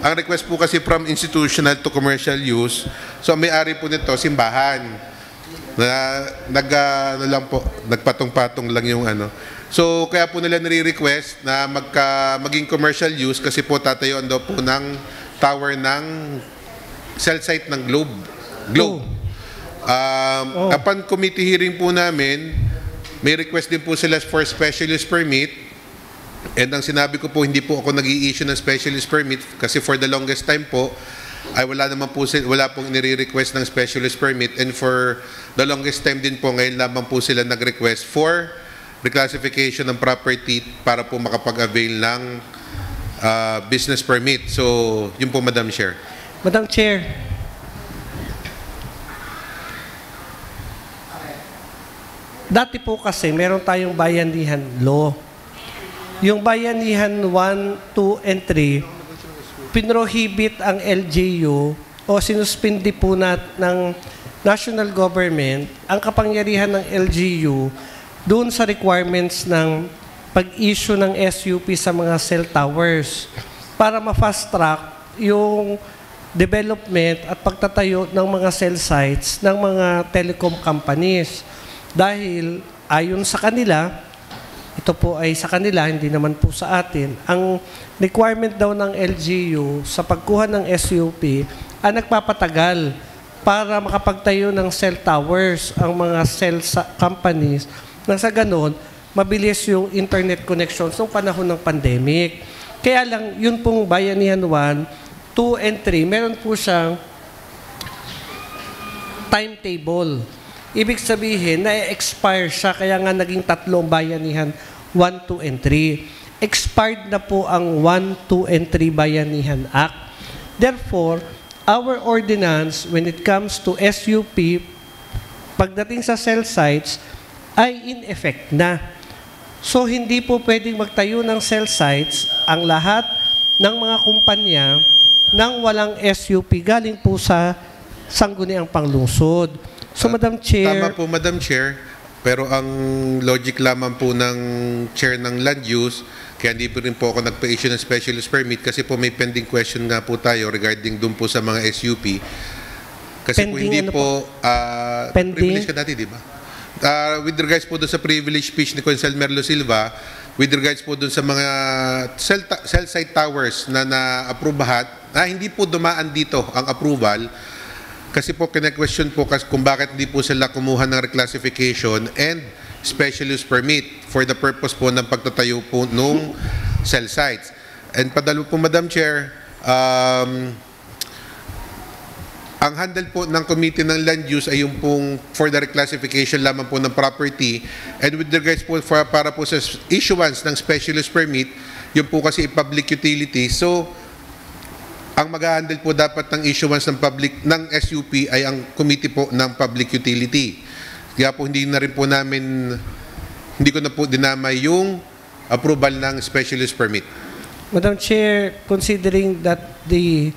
ang request po kasi from institutional to commercial use. So, ang may-ari po nito, simbahan. Nagpatong-patong lang yung ano. So, kaya po nila nire-request na maging commercial use kasi po tatayuan daw po ng tower ng cell site ng Globe. Upon committee hearing po namin, may request din po sila for special use permit. And ang sinabi ko po, hindi po ako nag-i-issue ng special use permit kasi for the longest time po, ay wala pong nire-request ng special use permit. And for the longest time din po, ngayon lamang po sila nag-request for reclassification ng property para po makapag-avail ng business permit. So, yun po, Madam Chair. Madam Chair, dati po kasi meron tayong bayanihan law. Yung bayanihan 1, 2, and 3, pinrohibit ang LGU o o sinuspindi po ng national government ang kapangyarihan ng LGU doon sa requirements ng pag-issue ng SUP sa mga cell towers para ma-fast track yung development at pagtatayo ng mga cell sites ng mga telecom companies. Dahil ayon sa kanila, ito po ay sa kanila, hindi naman po sa atin, ang requirement daw ng LGU sa pagkuha ng SUP ay nagpapatagal para makapagtayo ng cell towers ang mga cell companies na sa ganon, mabilis yung internet connections noong panahon ng pandemic. Kaya lang, yun pong Bayanihan 1, 2, and 3, meron po siyang timetable. Ibig sabihin, na-expire siya, kaya nga naging 3 Bayanihan 1, 2, and 3. Expired na po ang 1, 2, and 3 Bayanihan Act. Therefore, our ordinance, when it comes to SUP, pagdating sa cell sites, ay in effect na. So, hindi po pwedeng magtayo ng cell sites ang lahat ng mga kumpanya nang walang SUP galing po sa Sangguniang Panglungsod. So, Madam Chair... Tama po, Madam Chair. Pero ang logic lamang po ng Chair ng Land Use, kaya hindi po rin po ako nagpa-issue ng special use permit kasi po may pending question nga po tayo regarding dun po sa mga SUP. Kasi pending, po hindi ano po, privilege ka dati, di ba? With regards po dun sa privilege speech ni Consel Merlo Silva, with regards po dun sa mga cell site towers na na-aprubahan, hindi po dumaan dito ang approval kasi po kina-question po kung bakit hindi po sila kumuha ng reclassification and special use permit for the purpose po ng pagtatayo po nung cell sites. And padalo po, Madam Chair, ang handle po ng Committee ng Land Use ay yung pong for the reclassification lamang po ng property, and with regards po para po sa issuance ng special use permit, yung po kasi public utility. So, ang mag-handle po dapat ng issuance ng SUP ay ang Committee po ng Public Utility. Kaya po hindi ko na po dinamay yung approval ng special use permit. Madam Chair, considering that the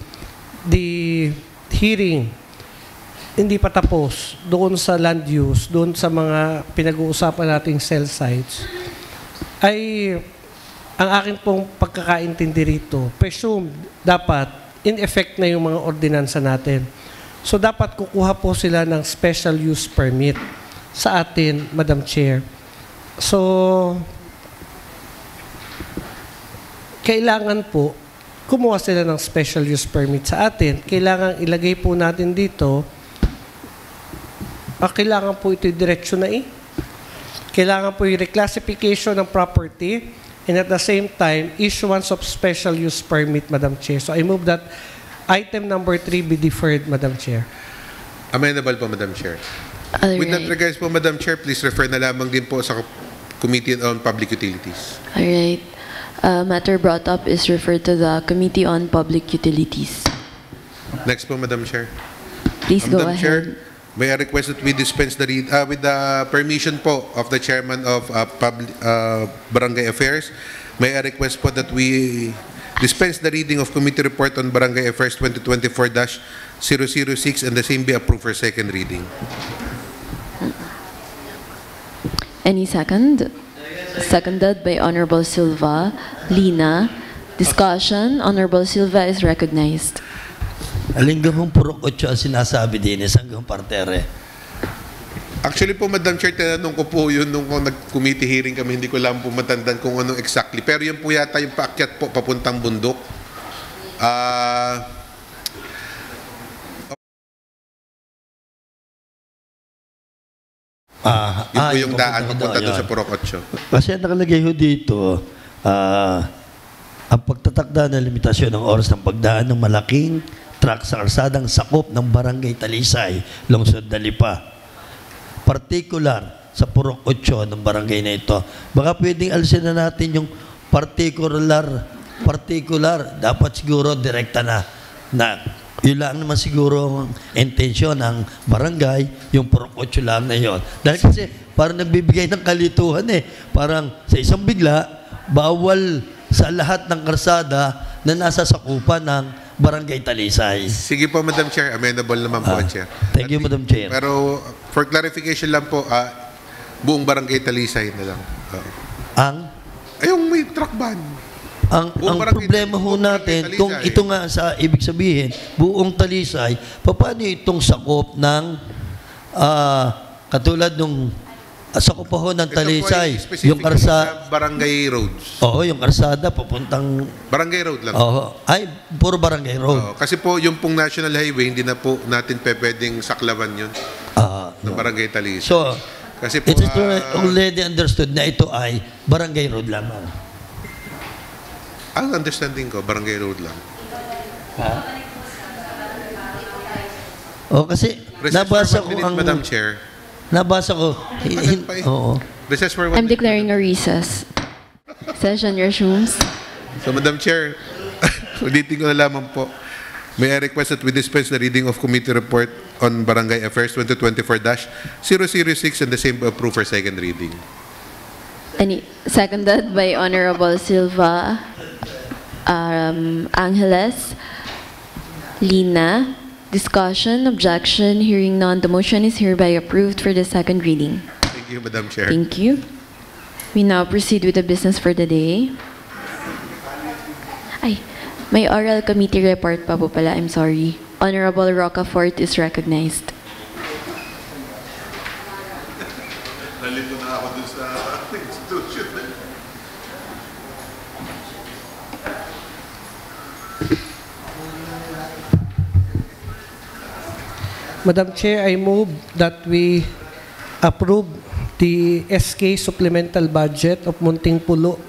hearing hindi pa tapos doon sa land use, doon sa mga pinag-uusapan nating cell sites, ay ang akin pong pagkakaintindi rito, presumed dapat in effect na yung mga ordinansa natin. So dapat kukuha po sila ng special use permit sa atin, Madam Chair. So, kailangan po kumuha sila ng special use permit sa atin. Kailangan ilagay po natin dito, kailangan po ito diretsyo na Kailangan po yung reclassification ng property and at the same time, issuance of special use permit, Madam Chair. So I move that item number 3 be deferred, Madam Chair. Amendable po, Madam Chair. With that regards po, Madam Chair, please refer na lamang din po sa Committee on Public Utilities. All right. Matter brought up is referred to the Committee on Public Utilities. Next po, Madam Chair. Please go Madam ahead. Chair, may I request that we dispense with the permission po of the Chairman of Barangay Affairs, may I request po that we dispense the reading of Committee Report on Barangay Affairs 2024-006 and the same be approved for second reading. Any second? Seconded by Honorable Silva. Lina. Discussion. Honorable Silva is recognized. Alinggang purok 8 ang sinasabi din, hanggang partere. Actually po, Madam Chair, tinanong ko po yun nung nag-committee hearing kami, hindi ko lang po matandaan kung ano exactly. Pero yun po yata yung paakyat po papuntang bundok. Yun po yung daan papunta doon sa Purok 8. Kasi nakalagay ho dito, ang pagtatakda ng limitasyon ng oras ng pagdaan ng malaking truck sa kalsadang sakop ng Barangay Talisay, Lungsod Dalipa. Particular sa Purok 8 ng barangay na ito. Baka pwedeng alisin na natin yung particular. Dapat siguro direkta na. Yun lang naman siguro ang intensyon ng barangay, yung Purok 8 lang na yun. Dahil kasi parang nagbibigay ng kalituhan Parang sa isang bigla, bawal sa lahat ng karsada na nasa sakupan ng Barangay Talisay. Sige po, Madam Chair. Amenable naman po ang Chair. Thank you, Madam Chair. Pero for clarification lang po, buong Barangay Talisay na lang. Yung may truck ban. Ang problema ho natin, kung ito nga sa ibig sabihin, buong Talisay, paano itong sakop ng katulad nung sakop ho ng Talisay, yung karsada Barangay Roads. Oo, yung karsada papuntang Barangay Road lang. Oo, ay puro Barangay Road. Kasi po yung pong National Highway, hindi na po natin pwedeng saklawan yun ng Barangay Talisay. So, kasi po, it is already understood na ito ay Barangay Road lamang. Ang understanding ko, Barangay Road lang. Kasi nabasa ko ang... Madam Chair. Nabasa ko. Oo. Recess for 1 I'm declaring a recess. Session resumes. So, Madam Chair, ulitin ko na lamang po. May I request that we dispense the reading of Committee Report on Barangay Affairs 2024-006 and the same approve for second reading. Seconded by Honorable Silva Angeles. Lina. Discussion, objection, hearing none, the motion is hereby approved for the second reading. Thank you, Madam Chair. Thank you. We now proceed with the business for the day. Ay, may oral committee report pa po pala, I'm sorry. Honorable Rocafort is recognized. Nalito na ako dun sa institution. Madam Chair, I move that we approve the SK supplemental budget of Munting Pulo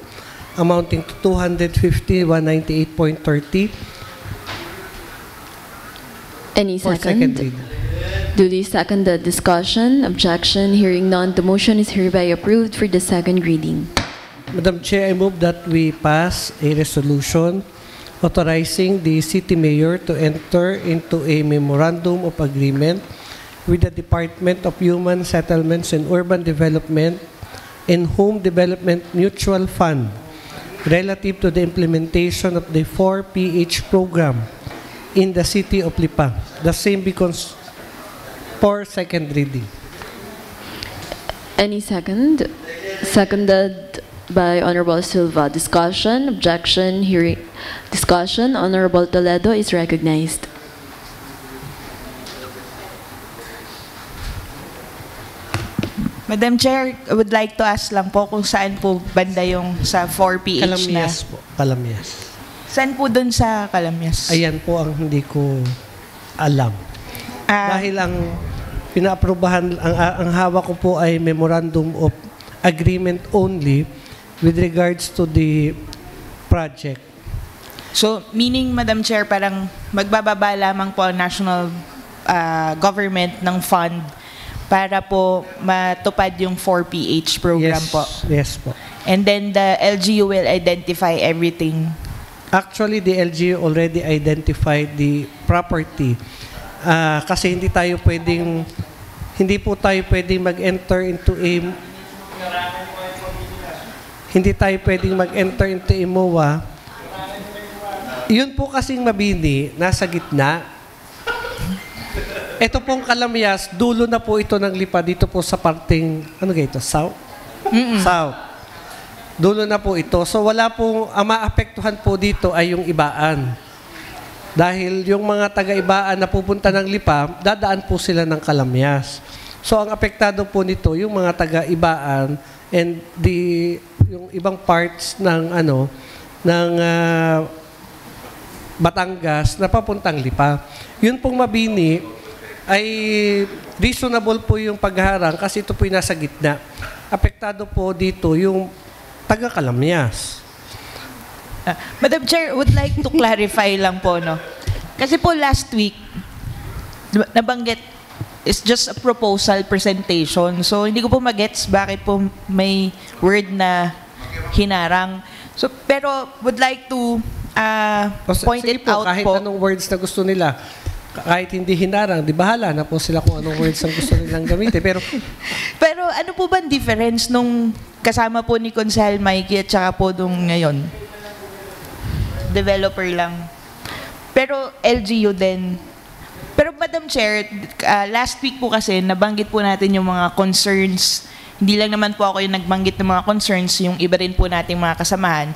amounting to 250,198.30. Any For second? reading. Duly seconded. Discussion, objection, hearing none, the motion is hereby approved for the second reading. Madam Chair, I move that we pass a resolution authorizing the city mayor to enter into a memorandum of agreement with the Department of Human Settlements and Urban Development and Home Development Mutual Fund relative to the implementation of the 4PH program in the city of Lipa. The same becomes for second reading. Any second? Seconded by Honorable Silva. Discussion, objection, hearing. Discussion, Honorable Toledo is recognized. Madam Chair, I would like to ask lang po kung saan po banda yung sa 4PH Calamyas na. po. Calamyas. Saan po dun sa Calamyas? Ayan po ang hindi ko alam. Dahil ang pinaaprubahan, ang hawak ko po ay memorandum of agreement only with regards to the project. So, meaning, Madam Chair, parang magbababa lamang po ang national government ng fund para po matupad yung 4PH program po. Yes po. And then the LGU will identify everything. Actually, the LGU already identified the property. Kasi hindi po tayo pwedeng mag-enter into a MOA. Yun po kasing Mabini, nasa gitna. Ito pong Calamyas, dulo na po ito ng Lipa dito po sa parting, South? South. Dulo na po ito. So wala pong, ang maapektuhan po dito ay yung Ibaan. Dahil yung mga taga-Ibaan na pupunta ng Lipa, dadaan po sila ng Calamyas. So ang apektado po nito, yung mga taga-Ibaan and yung ibang parts ng Batangas na papuntang Lipa. Yun pong Mabini ay reasonable po yung pagharang kasi ito po yung nasa gitna. Apektado po dito yung taga-Calamyas. Madam Chair, would like to clarify lang po, no? Kasi po last week, nabanggit, it's just a proposal presentation. So, hindi ko po magets bakit po may word na hinarang. So, pero would like to point it out kahit po. anong words na gusto nila. Kahit hindi hinarang, di bahala na po sila kung anong words ang gusto nilang gamitin. Pero ano po ba ang difference nung kasama po ni Consel Mikey at saka po nung ngayon? Developer lang. Pero LGU din. Pero Madam Chair, last week po kasi nabanggit po natin yung mga concerns. Hindi lang naman po ako yung nagbanggit ng mga concerns, yung iba rin po nating mga kasamahan.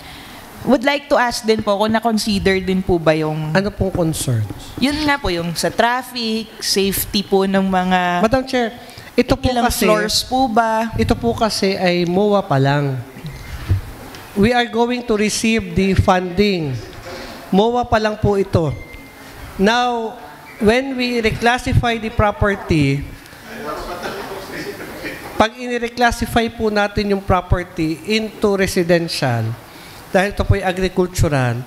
Would like to ask din po kung na-consider din po ba yung... Ano pong concerns? Yun nga po, yung sa traffic, safety po ng mga... Madam Chair, ito po ilang kasi... floors po ba? Ito po kasi ay MOA pa lang. We are going to receive the funding. MOA pa lang po ito. Now, when we reclassify the property, pag in-reclassify po natin yung property into residential, dahil ito po ay agricultural,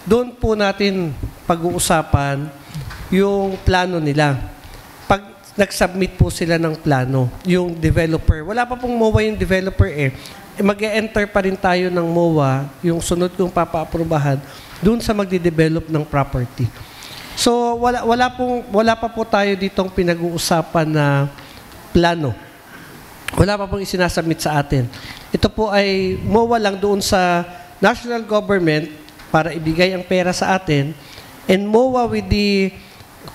doon po natin pag-uusapan yung plano nila. Pag nag-submit po sila ng plano, yung developer, wala pa pong MOA yung developer mag-e-enter pa rin tayo ng MOA, yung sunod kong papa-aprobahan, doon sa magde-develop ng property. So, wala pa po tayo ditong pinag-uusapan na plano. Wala pa pong isinasubmit sa atin. Ito po ay MOA lang doon sa national government para ibigay ang pera sa atin, and MOA with the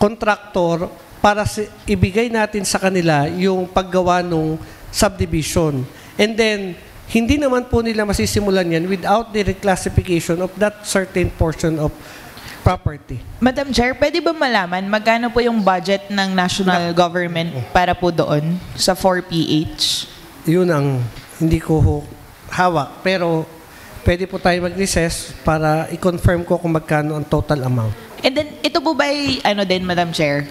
contractor para ibigay natin sa kanila yung paggawa ng subdivision. And then, hindi naman po nila masisimulan yan without the reclassification of that certain portion of property. Madam Chair, pwede ba malaman magkano po yung budget ng national government para po doon sa 4PH? Yun ang hindi ko hawak. Pero pwede po tayo mag-recess para i-confirm ko kung magkano ang total amount. And then, ito po ba ay, Madam Chair,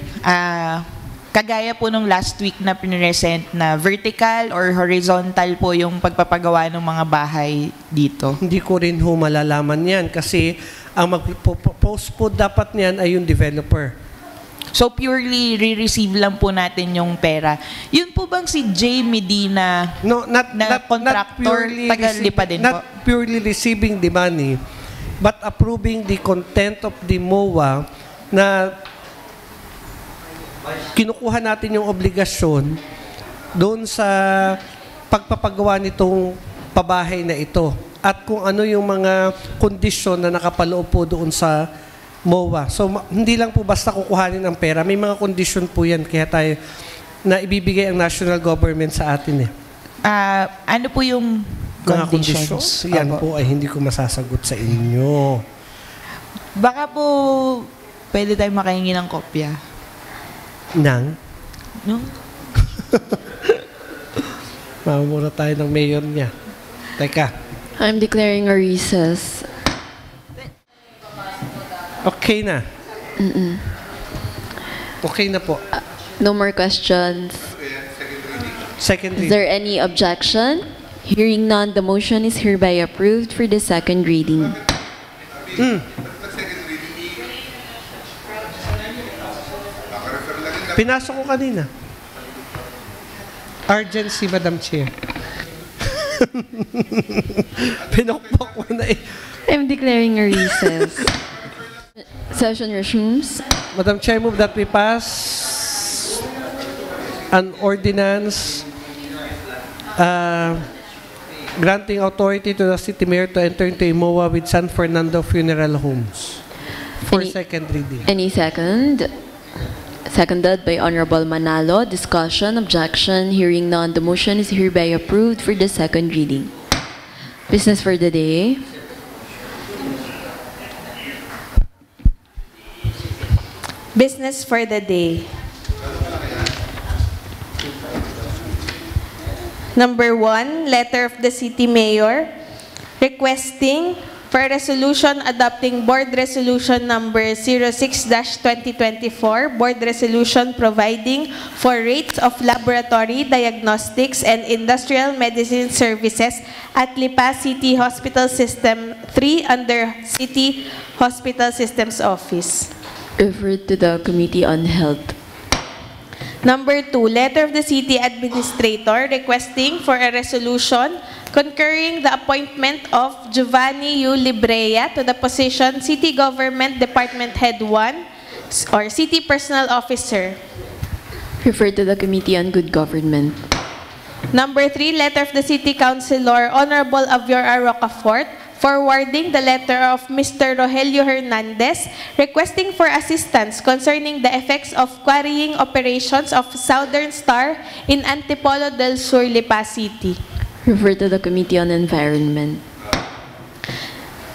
kagaya po nung last week na pinresent na vertical or horizontal po yung pagpapagawa ng mga bahay dito? Hindi ko rin malalaman yan kasi ang mag-post po dapat niyan ay yung developer. So purely re-receive lang po natin yung pera. Yun po bang si J. Medina na contractor, taga-lipa din po? Not purely receiving the money, but approving the content of the MOA na kinukuha natin yung obligasyon doon sa pagpapagawa nitong pabahay na ito at kung ano yung mga kondisyon na nakapaloob po doon sa MOA. So, hindi lang po basta kukuhanin ang pera. May mga kondisyon po yan kaya tayo na ibibigay ang national government sa atin ano po yung mga conditions? Yan po ay hindi ko masasagot sa inyo. Baka po pwede tayo makahingi ng kopya. Nang? No? Mamumura tayo ng mayor niya. Teka. I'm declaring a recess. Okay na. Okay na po. No more questions. Second reading. Is there any objection? Hearing none, the motion is hereby approved for the second reading. Pinasok ko kanina. Urgency, Madam Chair. Pinokpok mo na I'm declaring a recess. Session resumes. Madam Chair, move that we pass an ordinance granting authority to the city mayor to enter into a MOA with San Fernando Funeral Homes for second reading. Any second? Seconded by Honorable Manalo. Discussion, objection, hearing none. The motion is hereby approved for the second reading. Business for the day. Business for the day. Number 1, letter of the City Mayor requesting for a resolution adopting Board Resolution number 06-2024, Board Resolution providing for rates of laboratory, diagnostics, and industrial medicine services at Lipa City Hospital System 3 under City Hospital Systems Office. Referred to the Committee on Health. Number 2, letter of the City Administrator requesting for a resolution concurring the appointment of Giovanni U. Librea to the position City Government Department Head 1 or City Personnel Officer. Referred to the Committee on Good Government. Number 3, letter of the City Councilor Honorable Avior R. Rocafort forwarding the letter of Mr. Rogelio Hernandez requesting for assistance concerning the effects of quarrying operations of Southern Star in Antipolo del Sur, Lipa City. Refer to the Committee on Environment.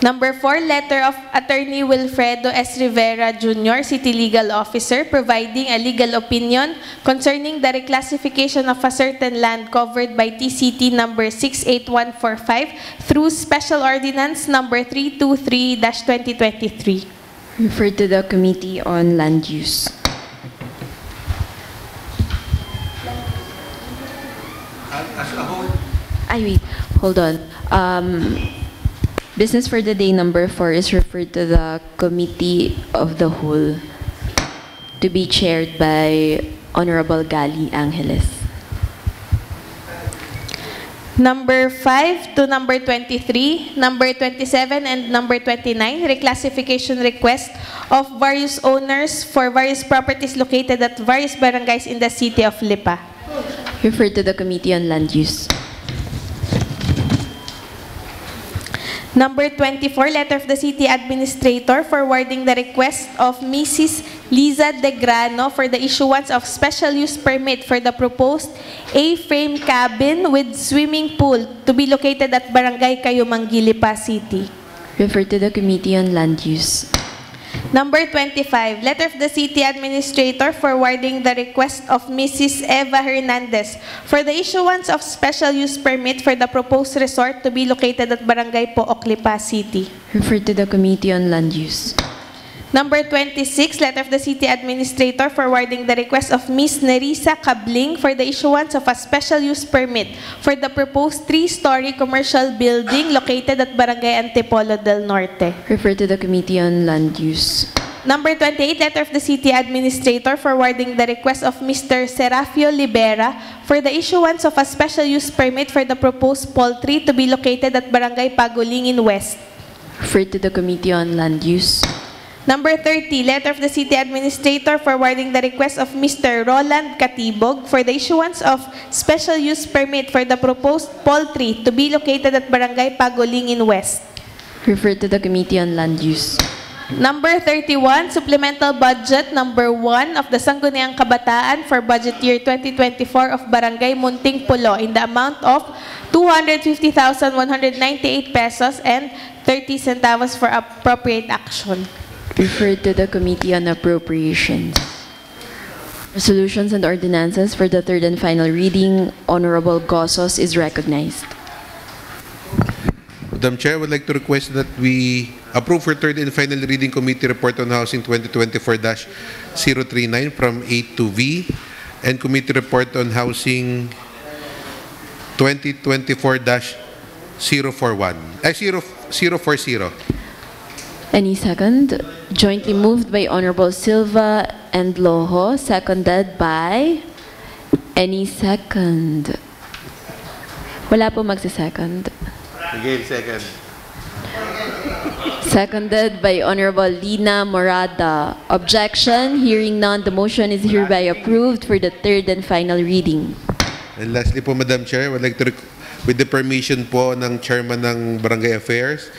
Number 4, letter of Attorney Wilfredo S. Rivera Jr., City Legal Officer, providing a legal opinion concerning the reclassification of a certain land covered by TCT number 68145 through Special Ordinance number 323-2023. Refer to the Committee on Land Use. As a whole, Wait, hold on. Business for the day number 4 is referred to the Committee of the Whole to be chaired by Honorable Gali Angeles. Number 5 to number 23, number 27, and number 29, reclassification request of various owners for various properties located at various barangays in the city of Lipa. Refer to the Committee on Land Use. Number 24, letter of the City Administrator forwarding the request of Mrs. Liza De Grano for the issuance of special use permit for the proposed A-frame cabin with swimming pool to be located at Barangay Kayumangi, Lipa City. Refer to the Committee on Land Use. Number 25, letter of the City Administrator forwarding the request of Mrs. Eva Hernandez for the issuance of special use permit for the proposed resort to be located at Barangay Pook, Lipa City. Refer to the Committee on Land Use. Number 26, letter of the City Administrator forwarding the request of Ms. Nerissa Cabling for the issuance of a special use permit for the proposed 3-story commercial building located at Barangay Antipolo del Norte. Refer to the Committee on Land Use. Number 28, letter of the City Administrator forwarding the request of Mr. Serafio Libera for the issuance of a special use permit for the proposed poultry to be located at Barangay Pagulingin West. Refer to the Committee on Land Use. Number 30, letter of the City Administrator forwarding the request of Mr. Roland Katibog for the issuance of special use permit for the proposed poultry to be located at Barangay Pagulingin West. Refer to the Committee on Land Use. Number 31, supplemental budget number 1 of the Sangguniang Kabataan for budget year 2024 of Barangay Munting Pulo in the amount of 250,198 pesos and 30 centavos for appropriate action. Refer to the Committee on Appropriations. Resolutions and ordinances for the third and final reading. Honorable Gozos is recognized. Madam Chair, I would like to request that we approve for third and final reading Committee Report on Housing 2024-039 from 8 to V and Committee Report on Housing 2024-041. 040. Any second? Jointly moved by Honorable Silva and Loho, seconded by... Any second? Wala po magsisecond. Again, second. Seconded by Honorable Lina Morada. Objection? Hearing none, the motion is hereby approved for the third and final reading. And lastly po, Madam Chair, I would like to, with the permission po ng Chairman ng Barangay Affairs,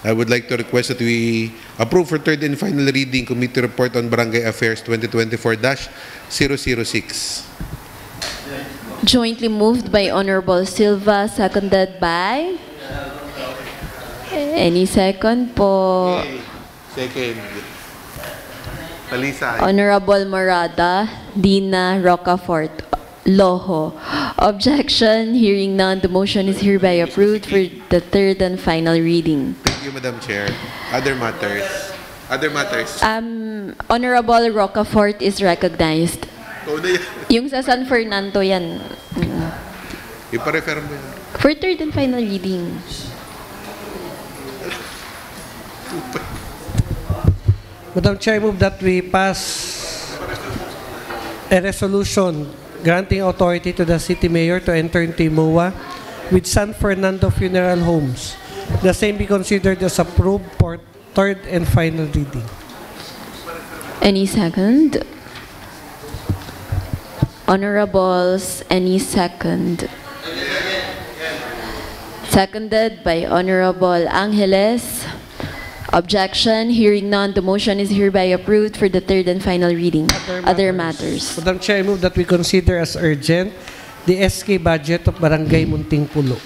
I would like to request that we approve for third and final reading Committee Report on Barangay Affairs 2024-006. Jointly moved by Honorable Silva, seconded by... Any second po? Second. Palisa. Honorable Morada, Dina Rocafort, Loho. Objection, hearing none, the motion is hereby approved for the third and final reading. Thank you, Madam Chair. Other matters. Other matters. Honorable Rocafort is recognized. Oh, na yan. Yung sa San Fernando yan. Ipa-refer mo yan. For third and final reading. Madam Chair, I move that we pass a resolution granting authority to the City Mayor to enter into MOA with San Fernando Funeral Homes. The same be considered as approved for third and final reading. Any second? Honorables, any second? Seconded by Honorable Angeles. Objection. Hearing none, the motion is hereby approved for the third and final reading. Other matters. Madam Chair, I move that we consider as urgent the SK budget of Barangay Munting Pulo.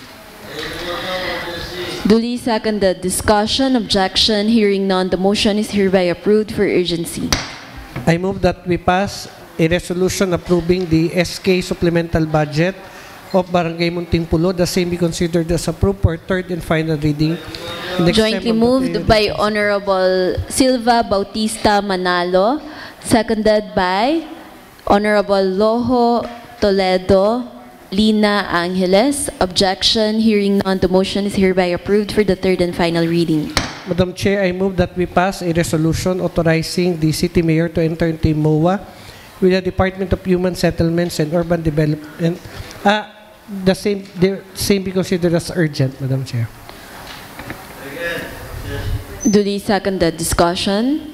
Duly seconded. Discussion. Objection. Hearing none, the motion is hereby approved for urgency. I move that we pass a resolution approving the SK supplemental budget of Barangay Munting Pulo. The same be considered as approved for third and final reading. Jointly moved by Honorable Silva Bautista Manalo, seconded by Honorable Loho Toledo, Lina Angeles. Objection. Hearing none, the motion is hereby approved for the third and final reading. Madam Chair, I move that we pass a resolution authorizing the City Mayor to enter into MOA with the Department of Human Settlements and Urban Development. The same be considered as urgent, Madam Chair. Duly seconded. Discussion.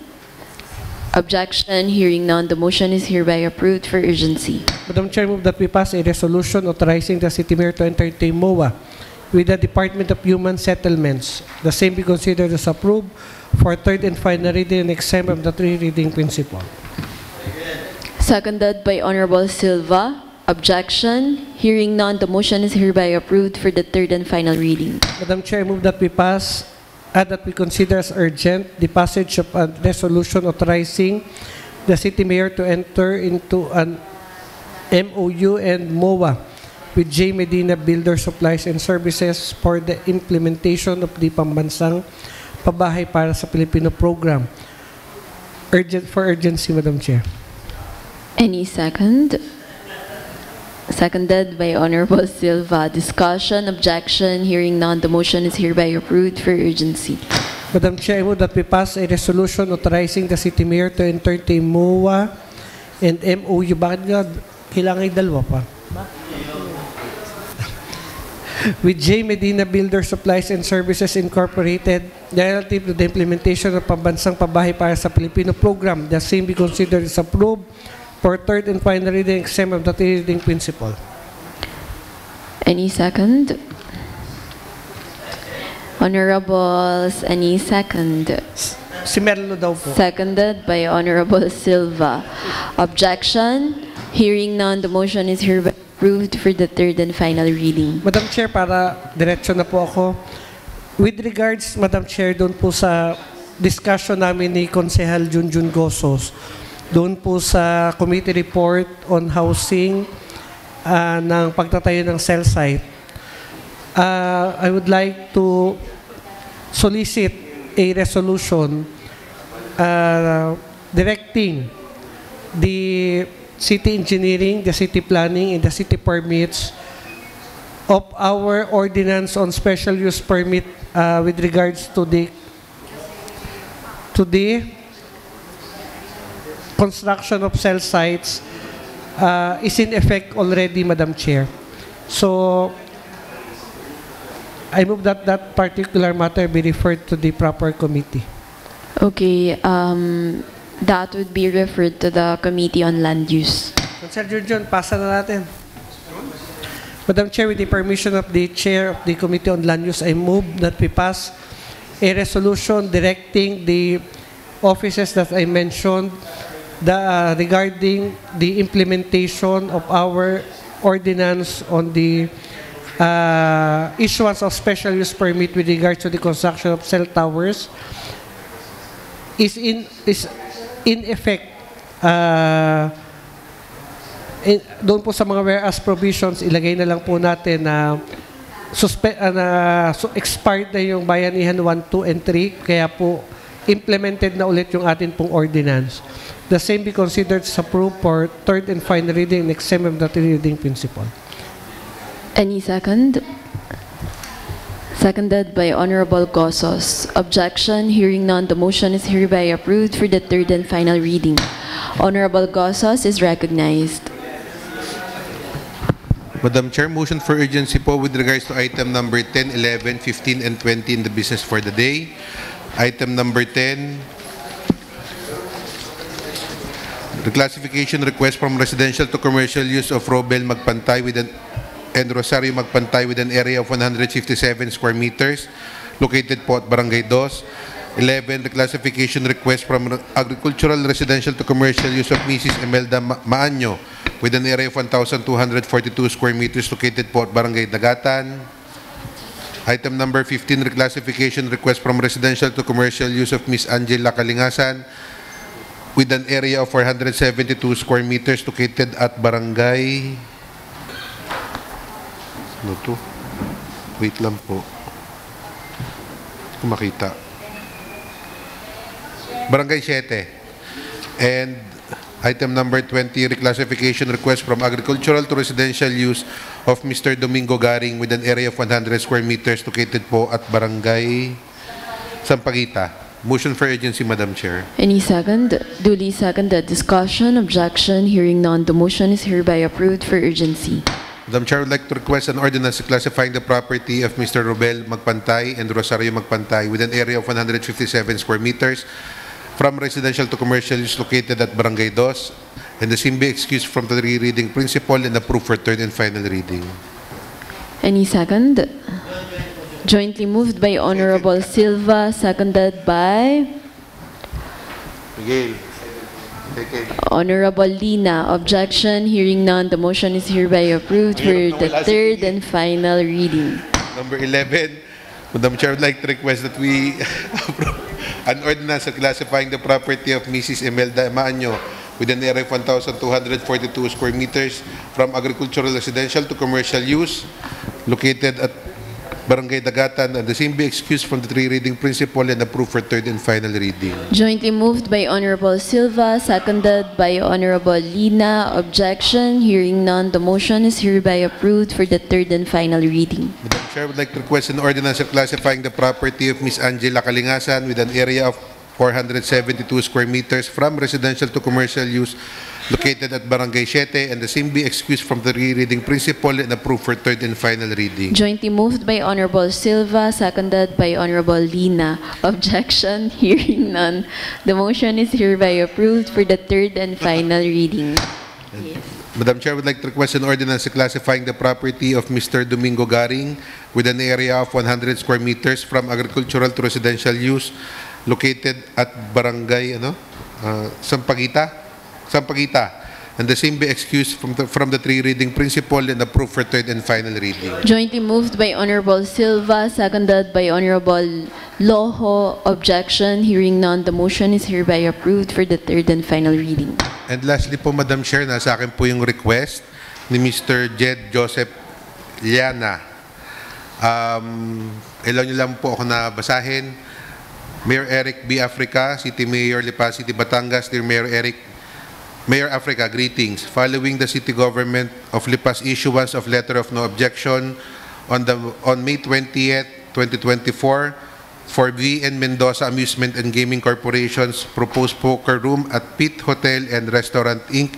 Objection. Hearing none, the motion is hereby approved for urgency. Madam Chair, I move that we pass a resolution authorizing the City Mayor to enter into MOA with the Department of Human Settlements. The same be considered as approved for third and final reading and exempt from the three reading principle. Seconded by Honorable Silva. Objection. Hearing none, the motion is hereby approved for the third and final reading. Madam Chair, I move that we pass that we consider as urgent the passage of a resolution authorizing the City Mayor to enter into an MOU and MOA with J. Medina Builder Supplies and Services for the implementation of the Pambansang Pabahay para sa Pilipino program. For urgency, Madam Chair. Any second? Seconded by Honorable Silva. Discussion. Objection. Hearing none, the motion is hereby approved for urgency. Madam Chair, I move that we pass a resolution authorizing the City Mayor to enter into MOA and MOU. Bakit nga kailangan yung dalawa pa? With J. Medina Builder Supplies and Services Incorporated relative to the implementation of Pambansang Pabahay para sa Pilipino program. The same be considered as approved for third and final reading, exempt of the three reading principle. Any second? Honorables, any second? Si Merlo daw po. Seconded by Honorable Silva. Objection? Hearing none, the motion is hereby approved for the third and final reading. Madam Chair, para diretso na po ako. With regards, Madam Chair, doon po sa discussion namin ni Konsehal Junjun Gosos, doon po sa committee report on housing ng pagtatayo ng cell site, I would like to solicit a resolution directing the city engineering, the city planning, and the city permits of our ordinance on special use permit with regards to the construction of cell sites is in effect already, Madam Chair. So, I move that that particular matter be referred to the proper committee. Okay, that would be referred to the Committee on Land Use. Sir Junjun, pasa na natin. Madam Chair, with the permission of the Chair of the Committee on Land Use, I move that we pass a resolution directing the offices that I mentioned regarding the implementation of our ordinance on the issuance of special use permit with regards to the construction of cell towers is in effect doon po sa mga whereas provisions, ilagay na lang po natin na expired na yung Bayanihan 1, 2, and 3, kaya po implemented na ulit yung atin pong ordinance. The same be considered as approved for third and final reading and exempt from the reading principle. Any second? Seconded by Honorable Gosos. Objection? Hearing none, the motion is hereby approved for the third and final reading. Honorable Gosos is recognized. Madam Chair, motion for urgency po with regards to item number 10, 11, 15, and 20 in the business for the day. Item number 10, reclassification request from residential to commercial use of Robel Magpantay with an and Rosario Magpantay with an area of 157 square meters located po at Barangay 2. 11, reclassification request from agricultural residential to commercial use of Mrs. Imelda Maanyo with an area of 1,242 square meters located po at Barangay Dagatan. Item number 15, reclassification request from residential to commercial use of Ms. Angela Kalingasan with an area of 472 square meters located at Barangay... Ano to? Wait lang po. Kung makita. Barangay 7. And item number 20, reclassification request from agricultural to residential use of Mr. Domingo Garing with an area of 100 square meters located po at Barangay Sampaguita. Motion for urgency, Madam Chair. Any second? Duly seconded. Discussion, objection, hearing none. The motion is hereby approved for urgency. Madam Chair, I would like to request an ordinance classifying the property of Mr. Robel Magpantay and Rosario Magpantay with an area of 157 square meters from residential to commercial use located at Barangay 2, and the same be excused from the reading principle and approved for third and final reading. Any second? Jointly moved by Honorable Silva, seconded by Miguel. Honorable Lina. Objection, hearing none. The motion is hereby approved for the third and final reading. Number 11, Madam Chair, I would like to request that we approve an ordinance classifying the property of Mrs. Imelda Maanyo with an area of 1,242 square meters from agricultural residential to commercial use located at Barangay Dagatan, and the same be excused from the three reading principle and approved for third and final reading. Jointly moved by Honorable Silva, seconded by Honorable Lina. Objection, hearing none. The motion is hereby approved for the third and final reading. Madam Chair, I would like to request an ordinance classifying the property of Ms. Angela Kalingasan with an area of 472 square meters from residential to commercial use located at Barangay 7, and the same be excused from the reading principle and approved for third and final reading. Jointly moved by Honorable Silva, seconded by Honorable Lina. Objection, hearing none. The motion is hereby approved for the third and final reading. Madam Chair, I would like to request an ordinance classifying the property of Mr. Domingo Garing with an area of 100 square meters from agricultural to residential use located at Barangay Sampaguita, and the same be excused from the three reading principle and approved for third and final reading. Jointly moved by Honorable Silva, seconded by Honorable Loho. Objection, hearing none. The motion is hereby approved for the third and final reading. And lastly po, Madam Chair, nasa akin po yung request ni Mr. Jed Joseph Liana. Ilaw niyo lang po ako na basahin. Mayor Eric B. Africa, City Mayor Lipa City, Batangas. Dear Mayor Africa, greetings. Following the city government of Lipa's issuance of letter of no objection on May 20th, 2024 for VN Mendoza Amusement and Gaming Corporation's proposed poker room at Pit Hotel and Restaurant Inc.,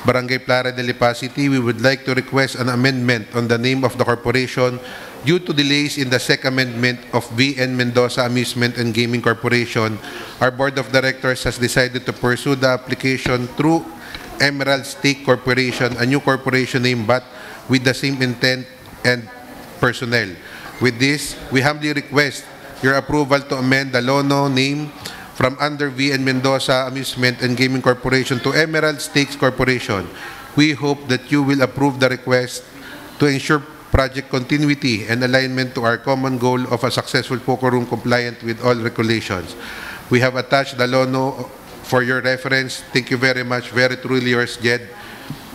Barangay Plare de Lipa City, we would like to request an amendment on the name of the corporation due to delays in the second amendment of VN Mendoza Amusement and Gaming Corporation. Our Board of Directors has decided to pursue the application through Emerald Stake Corporation, a new corporation name but with the same intent and personnel. With this, we humbly request your approval to amend the Lono name from under VN Mendoza Amusement and Gaming Corporation to Emerald Stakes Corporation. We hope that you will approve the request to ensure project continuity and alignment to our common goal of a successful poker room compliant with all regulations. We have attached the Lono for your reference. Thank you very much. Very truly yours, Jed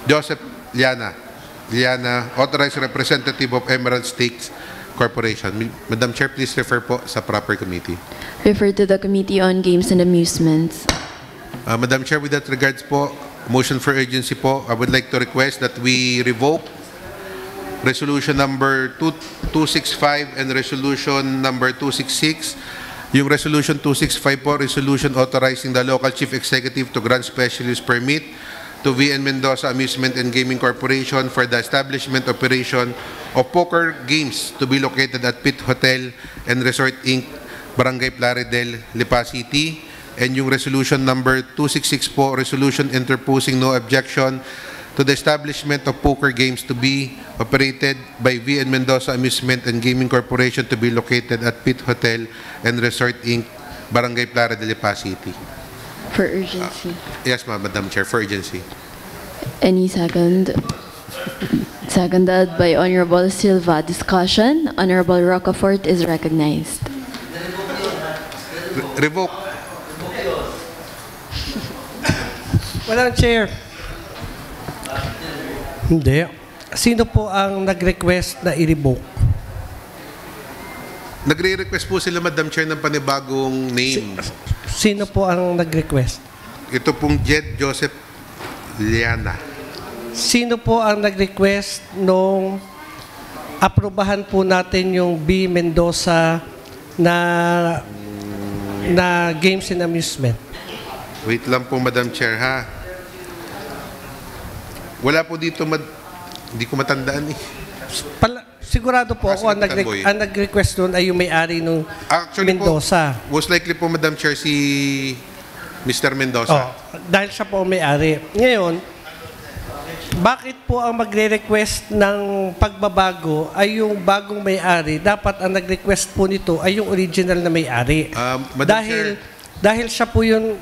Joseph Liana, authorized representative of Emerald Stakes Corporation. Madam Chair, please refer po sa proper committee. Refer to the Committee on Games and Amusements. Madam Chair, with that regards po, motion for urgency po, I would like to request that we revoke Resolution number 265 and Resolution number 266. Yung Resolution 265 po, resolution authorizing the local chief executive to grant special use permit to VN Mendoza Amusement and Gaming Corporation for the establishment operation of poker games to be located at Pit Hotel and Resort Inc., Barangay Plaridel, Lipa City. And yung Resolution number 266 po, resolution interposing no objection to to the establishment of poker games to be operated by VN Mendoza Amusement and Gaming Corporation to be located at Pitt Hotel and Resort Inc., Barangay Playa de Lipa City. For urgency. Yes, Madam Chair, for urgency. Any second? Seconded by Honorable Silva. Discussion. Honorable Rocafort is recognized. Revoke. Madam Chair. Hindi. Sino po ang nag-request na i-revoke? Nagre-request po sila, Madam Chair, ng panibagong name. Sino po ang nag-request? Ito pong Jed Joseph Liana. Sino po ang nag-request nung aprobahan po natin yung B. Mendoza na Games and Amusement? Wait lang po, Madam Chair, ha? Wala po dito, hindi ko matandaan eh. Sigurado po ako ang nag-request nun ay yung may-ari ng Mendoza. Most likely po, Madam Chair, si Mr. Mendoza. Dahil siya po ang may-ari. Ngayon, bakit po ang magre-request ng pagbabago ay yung bagong may-ari? Dapat ang nag-request po nito ay yung original na may-ari. Dahil siya po yun,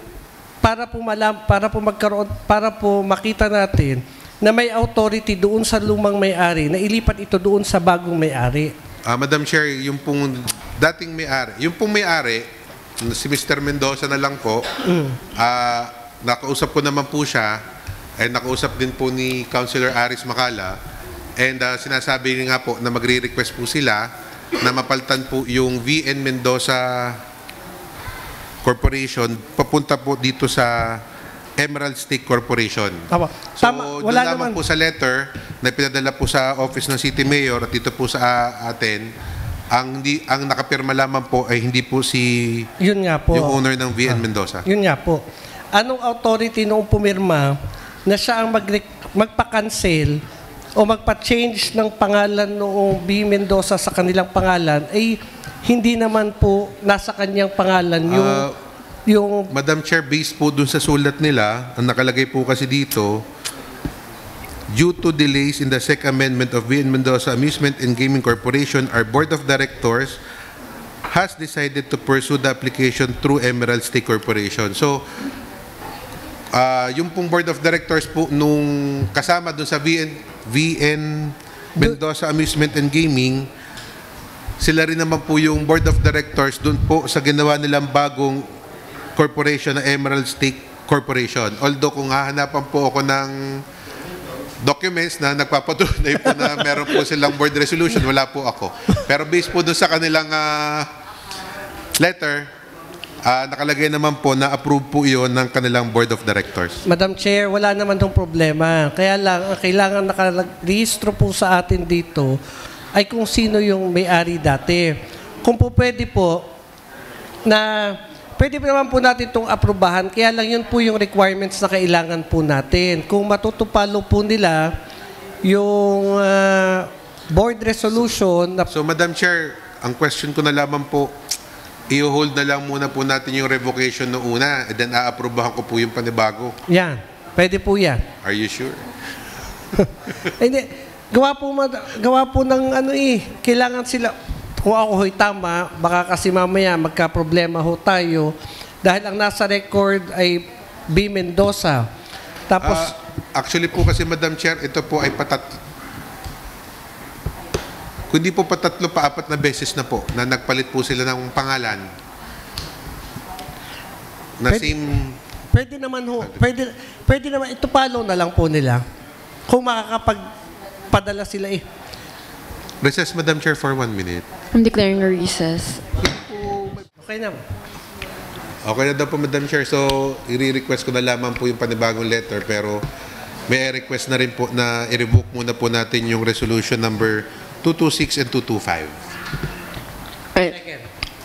para po magkaroon, para po makita natin na may authority doon sa lumang may-ari, na ilipat ito doon sa bagong may-ari. Madam Chair, yung pong dating may-ari, yung pong may-ari, si Mr. Mendoza na lang po, nakausap ko naman po siya, and nakausap din po ni Councilor Aris Macala, and sinasabi nga po na magre-request po sila na mapalitan po yung VN Mendoza Corporation papunta po dito sa Emerald Steak Corporation. So, wala naman po sa letter na pinadala po sa office ng City Mayor at dito po sa atin, ang nakapirma lamang po ay hindi po si yun nga po, yung owner ng VN Mendoza. Yun nga po. Anong authority noong pumirma na siya ang magpa-cancel o magpa-change ng pangalan noong B. Mendoza sa kanilang pangalan ay hindi naman po nasa kanyang pangalan yung Madam Chair, based po dun sa sulat nila, ang nakalagay po kasi dito, due to delays in the second amendment of VN Mendoza Amusement and Gaming Corporation, our Board of Directors has decided to pursue the application through Emerald Steak Corporation. So, yung pong Board of Directors po nung kasama dun sa VN Mendoza Amusement and Gaming, sila rin naman po yung Board of Directors dun po sa ginawa nilang bagong corporation na Emerald Steak Corporation. Although kung hahanapan po ako ng documents na nagpapatunay po na meron po silang board resolution, wala po ako. Pero based po doon sa kanilang letter, nakalagay naman po na approve po iyon ng kanilang Board of Directors. Madam Chair, wala naman tong problema. Kaya lang, kailangan nakarehistro po sa atin dito ay kung sino yung may-ari dati. Kung po pwede po na pwede naman po natin itong aprobahan, kaya lang yun po yung requirements na kailangan po natin. Kung matutupalo po nila yung board resolution. So, Madam Chair, ang question ko na lamang po, i-hold na lang muna po natin yung revocation noong una, and then a-aprobahan ko po yung panibago. Yan. Pwede po yan. Are you sure? Hindi. Gawa po ng kailangan sila. Kung ako ho'y tama, baka kasi mamaya magka-problema ho tayo dahil ang nasa record ay B. Mendoza. Tapos, actually po kasi, Madam Chair, ito po ay kundi po patatlo, paapat na beses na po na nagpalit po sila ng pangalan. Na pwede naman ho. Pwede naman, ito follow na lang po nila. Kung makakapagpadala sila Recess, Madam Chair, for 1 minute. I'm declaring a recess. Okay na. Okay na daw po, Madam Chair. So, i-request ko na lamang po yung panibagong letter, pero may request na rin po na i-revoke muna po natin yung resolution number 226 and 225. Right.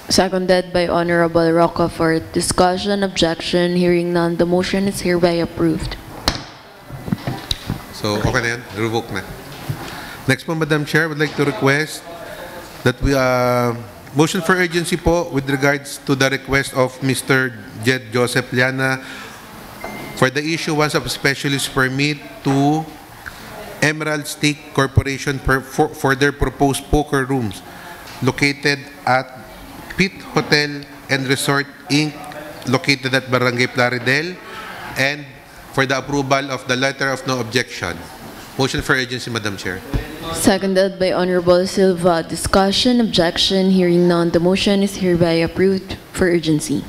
Seconded by Honorable Rocafort. Discussion, objection, hearing none. The motion is hereby approved. So, okay na yan. Revoke na. Next po, Madam Chair, I would like to request that we motion for urgency po with regards to the request of Mr. Jed Joseph Liana for the issuance of special use permit to Emerald Steak Corporation for their proposed poker rooms located at Pitt Hotel and Resort Inc. located at Barangay Plaridel, and for the approval of the letter of no objection. Motion for urgency, Madam Chair. Seconded by Honorable Silva. Discussion, objection, hearing none. The motion is hereby approved for urgency.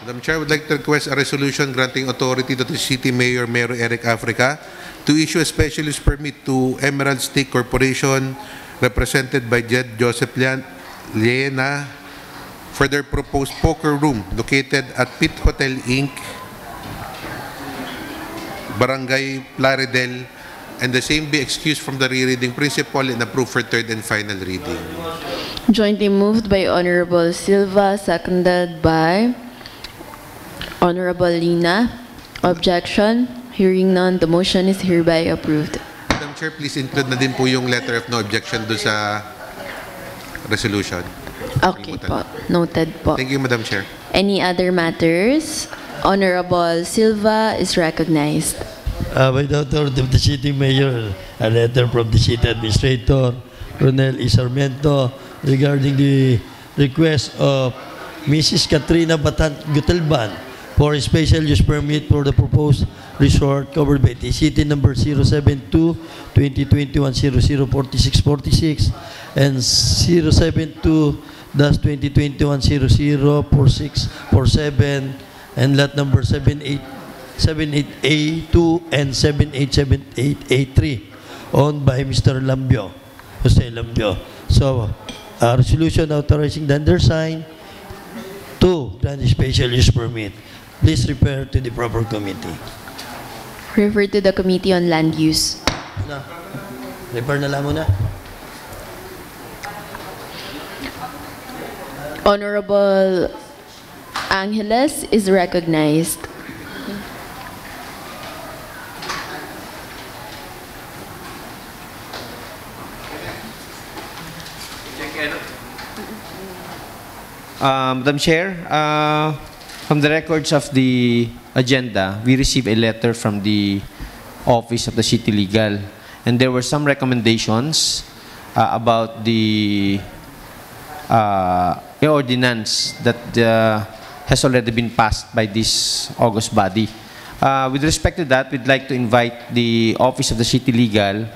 Madam Chair, I would like to request a resolution granting authority to the City Mayor, Mayor Eric Africa, to issue a special use permit to Emerald Steak Corporation, represented by Jed Joseph Liena, for their proposed poker room located at Pitt Hotel Inc., Barangay Plaridel, and the same be excused from the rereading principle and approved for third and final reading. Jointly moved by Honorable Silva, seconded by Honorable Lina. Objection? Hearing none, the motion is hereby approved. Madam Chair, please include na din po yung letter of no objection do sa resolution. Okay po. Noted po. Thank you, Madam Chair. Any other matters? Honorable Silva is recognized. By the authority of the City Mayor, a letter from the City Administrator, Ronel E. Sarmiento, regarding the request of Mrs. Katrina Batan Gutelban for a special use permit for the proposed resort covered by the City number 072-2021-004646 and 072-2021-004647 and lot number 78A2 and 7878A3 owned by Mr. Lambio, Jose Lambio. So, a resolution authorizing the undersigned to grant a special use permit. Please refer to the proper committee. Refer to the Committee on Land Use. Refer na lang muna. Honorable Angeles is recognized. Madam Chair, from the records of the agenda, we received a letter from the Office of the City Legal, and there were some recommendations about the ordinance that has already been passed by this August body. With respect to that, we'd like to invite the Office of the City Legal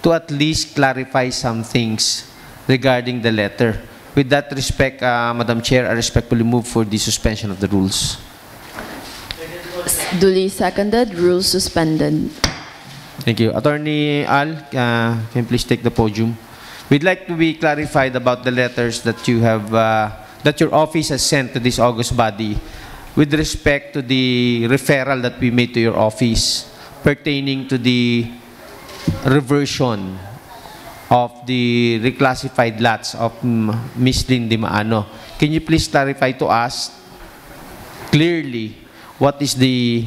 to at least clarify some things regarding the letter. With that respect, Madam Chair, I respectfully move for the suspension of the rules. Duly seconded, rules suspended. Thank you. Attorney Al, can you please take the podium? We'd like to be clarified about the letters that you have, that your office has sent to this August body with respect to the referral that we made to your office pertaining to the reversion of the reclassified lots of Ms. Lindy Maano. Can you please clarify to us clearly what is the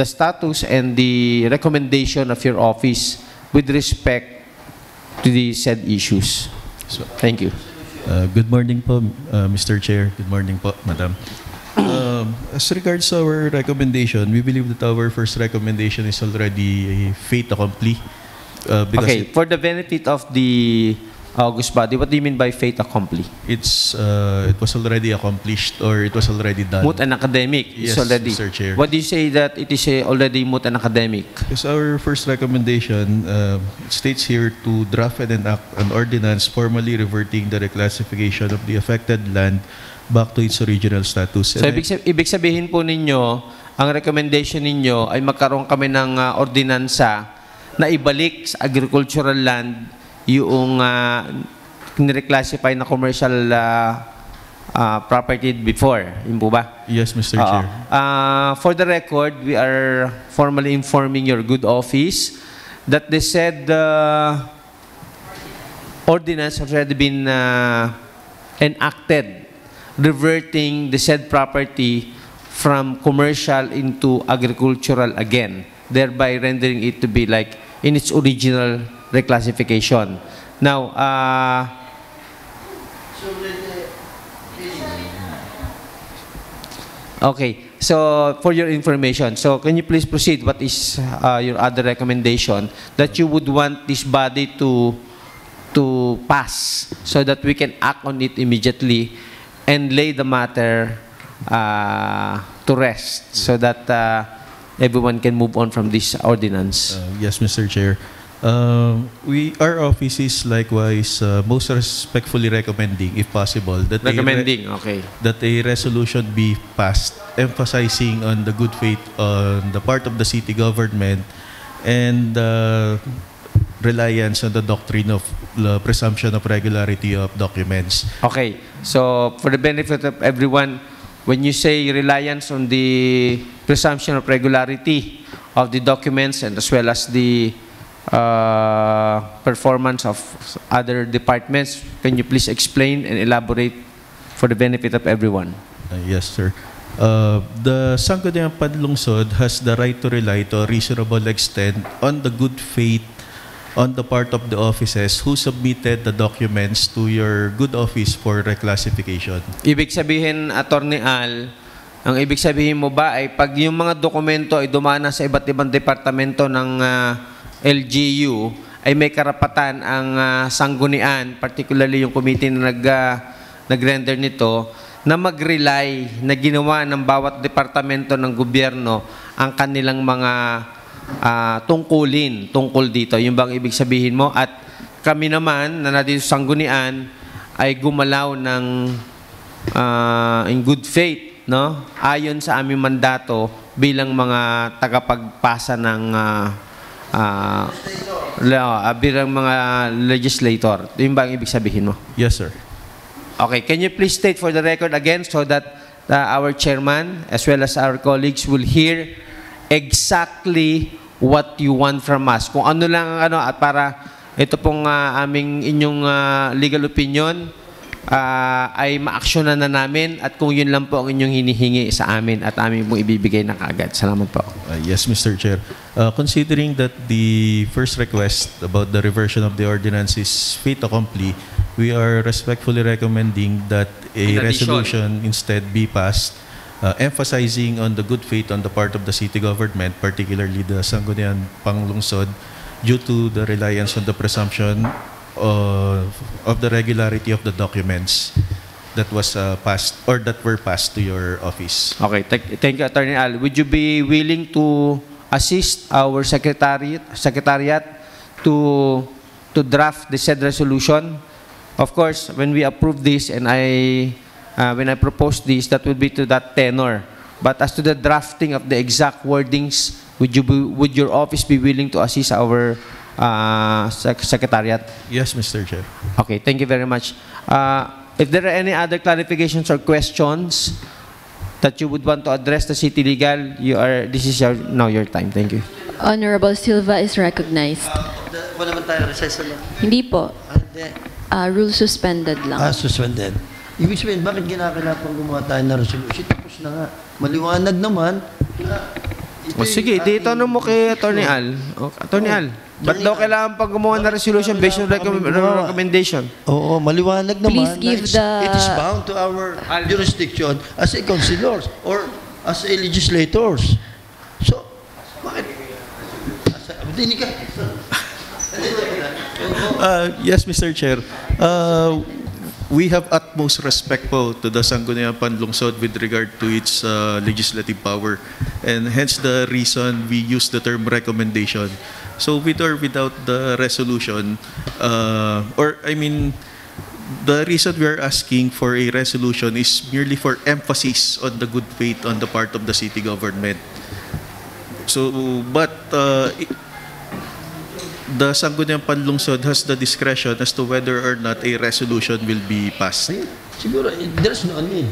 status and the recommendation of your office with respect to the said issues? So, thank you. Good morning po, Mr. Chair. Good morning po, Madam. As regards our recommendation, we believe that our first recommendation is already a fait accompli. Okay, for the benefit of the August body, what do you mean by fait accompli? It was already accomplished, or it was already done. Moot and academic. Yes, It's already. Mr. Chair. What do you say that it is already moot and academic? Because our first recommendation states here to draft and enact an ordinance formally reverting the reclassification of the affected land back to its original status. So, ibig sabihin po ninyo, ang recommendation ninyo ay magkaroon kami ng ordinansa na ibalik sa agricultural land yung nireclassify na commercial property before. Yun po ba? Yes, Mr. Chair. For the record, we are formally informing your good office that the said ordinance has already been enacted, reverting the said property from commercial into agricultural again, thereby rendering it to be like in its original reclassification. Now, okay. So, for your information, so can you please proceed? What is your other recommendation that you would want this body to pass so that we can act on it immediately and lay the matter to rest so that everyone can move on from this ordinance? Yes, Mr. Chair. Our office is likewise most respectfully recommending, if possible, that that a resolution be passed emphasizing on the good faith on the part of the city government and reliance on the doctrine of the presumption of regularity of documents. Okay. So, for the benefit of everyone, when you say reliance on the presumption of regularity of the documents and as well as the performance of other departments, can you please explain and elaborate for the benefit of everyone? Yes, sir. The Sangguniang Panlungsod has the right to rely to a reasonable extent on the good faith on the part of the offices who submitted the documents to your good office for reclassification. Ibig sabihin, Attorney Al, ang ibig sabihin mo ba ay pag yung mga dokumento ay dumana sa iba't ibang departamento ng LGU, ay may karapatan ang sanggunian, particularly yung committee na nag-render nito, na mag-rely na ginawa ng bawat departamento ng gobyerno ang kanilang mga tungkulin tungkol dito. Yung bang ibig sabihin mo? At kami naman na nandito sa sanggunian ay gumalaw ng in good faith, no? Ayon sa aming mandato bilang mga tagapagpasa ng bilang mga legislator. Yung bang ibig sabihin mo? Yes, sir. Okay, can you please state for the record again so that our chairman as well as our colleagues will hear exactly what you want from us. Kung ano lang ang ano, at para ito pong aming inyong legal opinion ay ma-actionan na namin at kung yun lang po ang inyong hinihingi sa amin at amin pong ibibigay na kaagad. Salamat po. Yes, Mr. Chair. Considering that the first request about the reversion of the ordinance is fait accompli, we are respectfully recommending that a resolution instead be passed emphasizing on the good faith on the part of the city government, particularly the Sangguniang Panlungsod, due to the reliance on the presumption of the regularity of the documents that was passed or that were passed to your office. Okay, thank you, Attorney Al. Would you be willing to assist our secretariat to draft the said resolution? Of course, when we approve this and when I propose this, that would be to that tenor. But as to the drafting of the exact wordings, would your office be willing to assist our secretariat? Yes, Mr. Chair. Okay, thank you very much. If there are any other clarifications or questions that you would want to address the City Legal, this is now your time. Thank you. Honorable Silva is recognized. Wala naman tayo recess lang. Hindi po. Rule suspended lang. Suspended. Ibig sabihin, bakit kinakailangan gumawa tayo na resolution? Tapos na nga. Maliwanag naman. Sige, dito ano mo kay Attorney Al. Attorney Al, ba't daw kailangan pag gumawa na resolution based on recommendation? Oo, maliwanag naman. Please give It is bound to our jurisdiction as a councilors or as a legislators. So, bakit? Dinig ka. Yes, Mr. Chair. We have utmost respect po to the Sangguniang Panlungsod with regard to its legislative power, and hence the reason we use the term recommendation. So with or without the resolution, the reason we are asking for a resolution is merely for emphasis on the good faith on the part of the city government. So, but the Sangguniang Panlungsod has the discretion as to whether or not a resolution will be passed. Siguro, there's no need.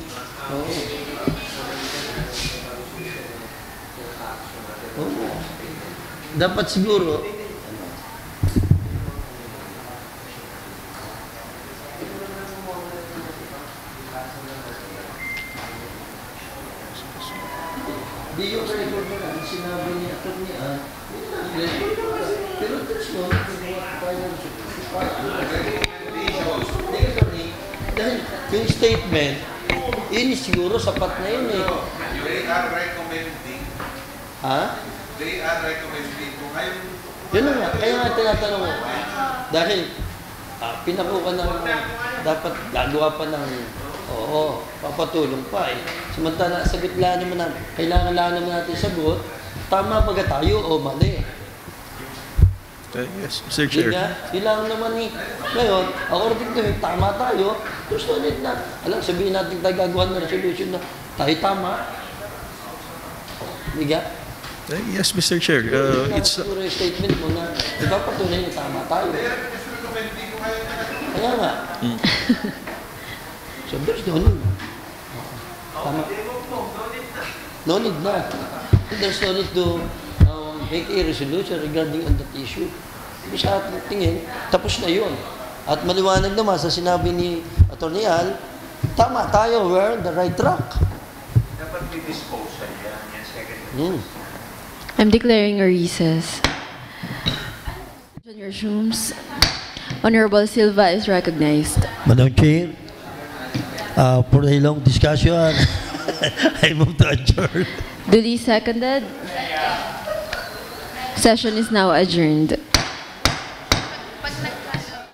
Dapat siguro, di yung record mo lang, sinabi niya, pero there's no dahil yung statement Yun siguro sapat na yun eh. They are recommending. Ha? They are recommending. Kung ngayon, Yun na nga. Kaya nga tinatanong ko. Dahil pinakuha ng dapat gagawa pa ng papatulong pa eh. Samantala sa gitla naman na kailangan naman natin sagot, tama ba tayo o mali? Yes, Mr. Chair. Kailangan naman eh. Ngayon, according to him, tama tayo, gusto ulit na. Sabihin natin tayo gagawa ng resolution na tayo tama. Diga? Yes, Mr. Chair. It's siguro yung statement mo na ipapatunay na tama tayo. Kaya nga. So there's no need. Tama. No need na. There's no need to make a resolution regarding on that issue. Sa ating tingin, tapos na yun. At maliwanag naman sa sinabi ni Atty. Al, tama tayo, we're on the right track. Dapat may disposal yan. Yan, second. I'm declaring a recess. On your rooms, Honorable Silva is recognized. Madam Chair, for a long discussion, I move to adjourn. Duly seconded. Session is now adjourned.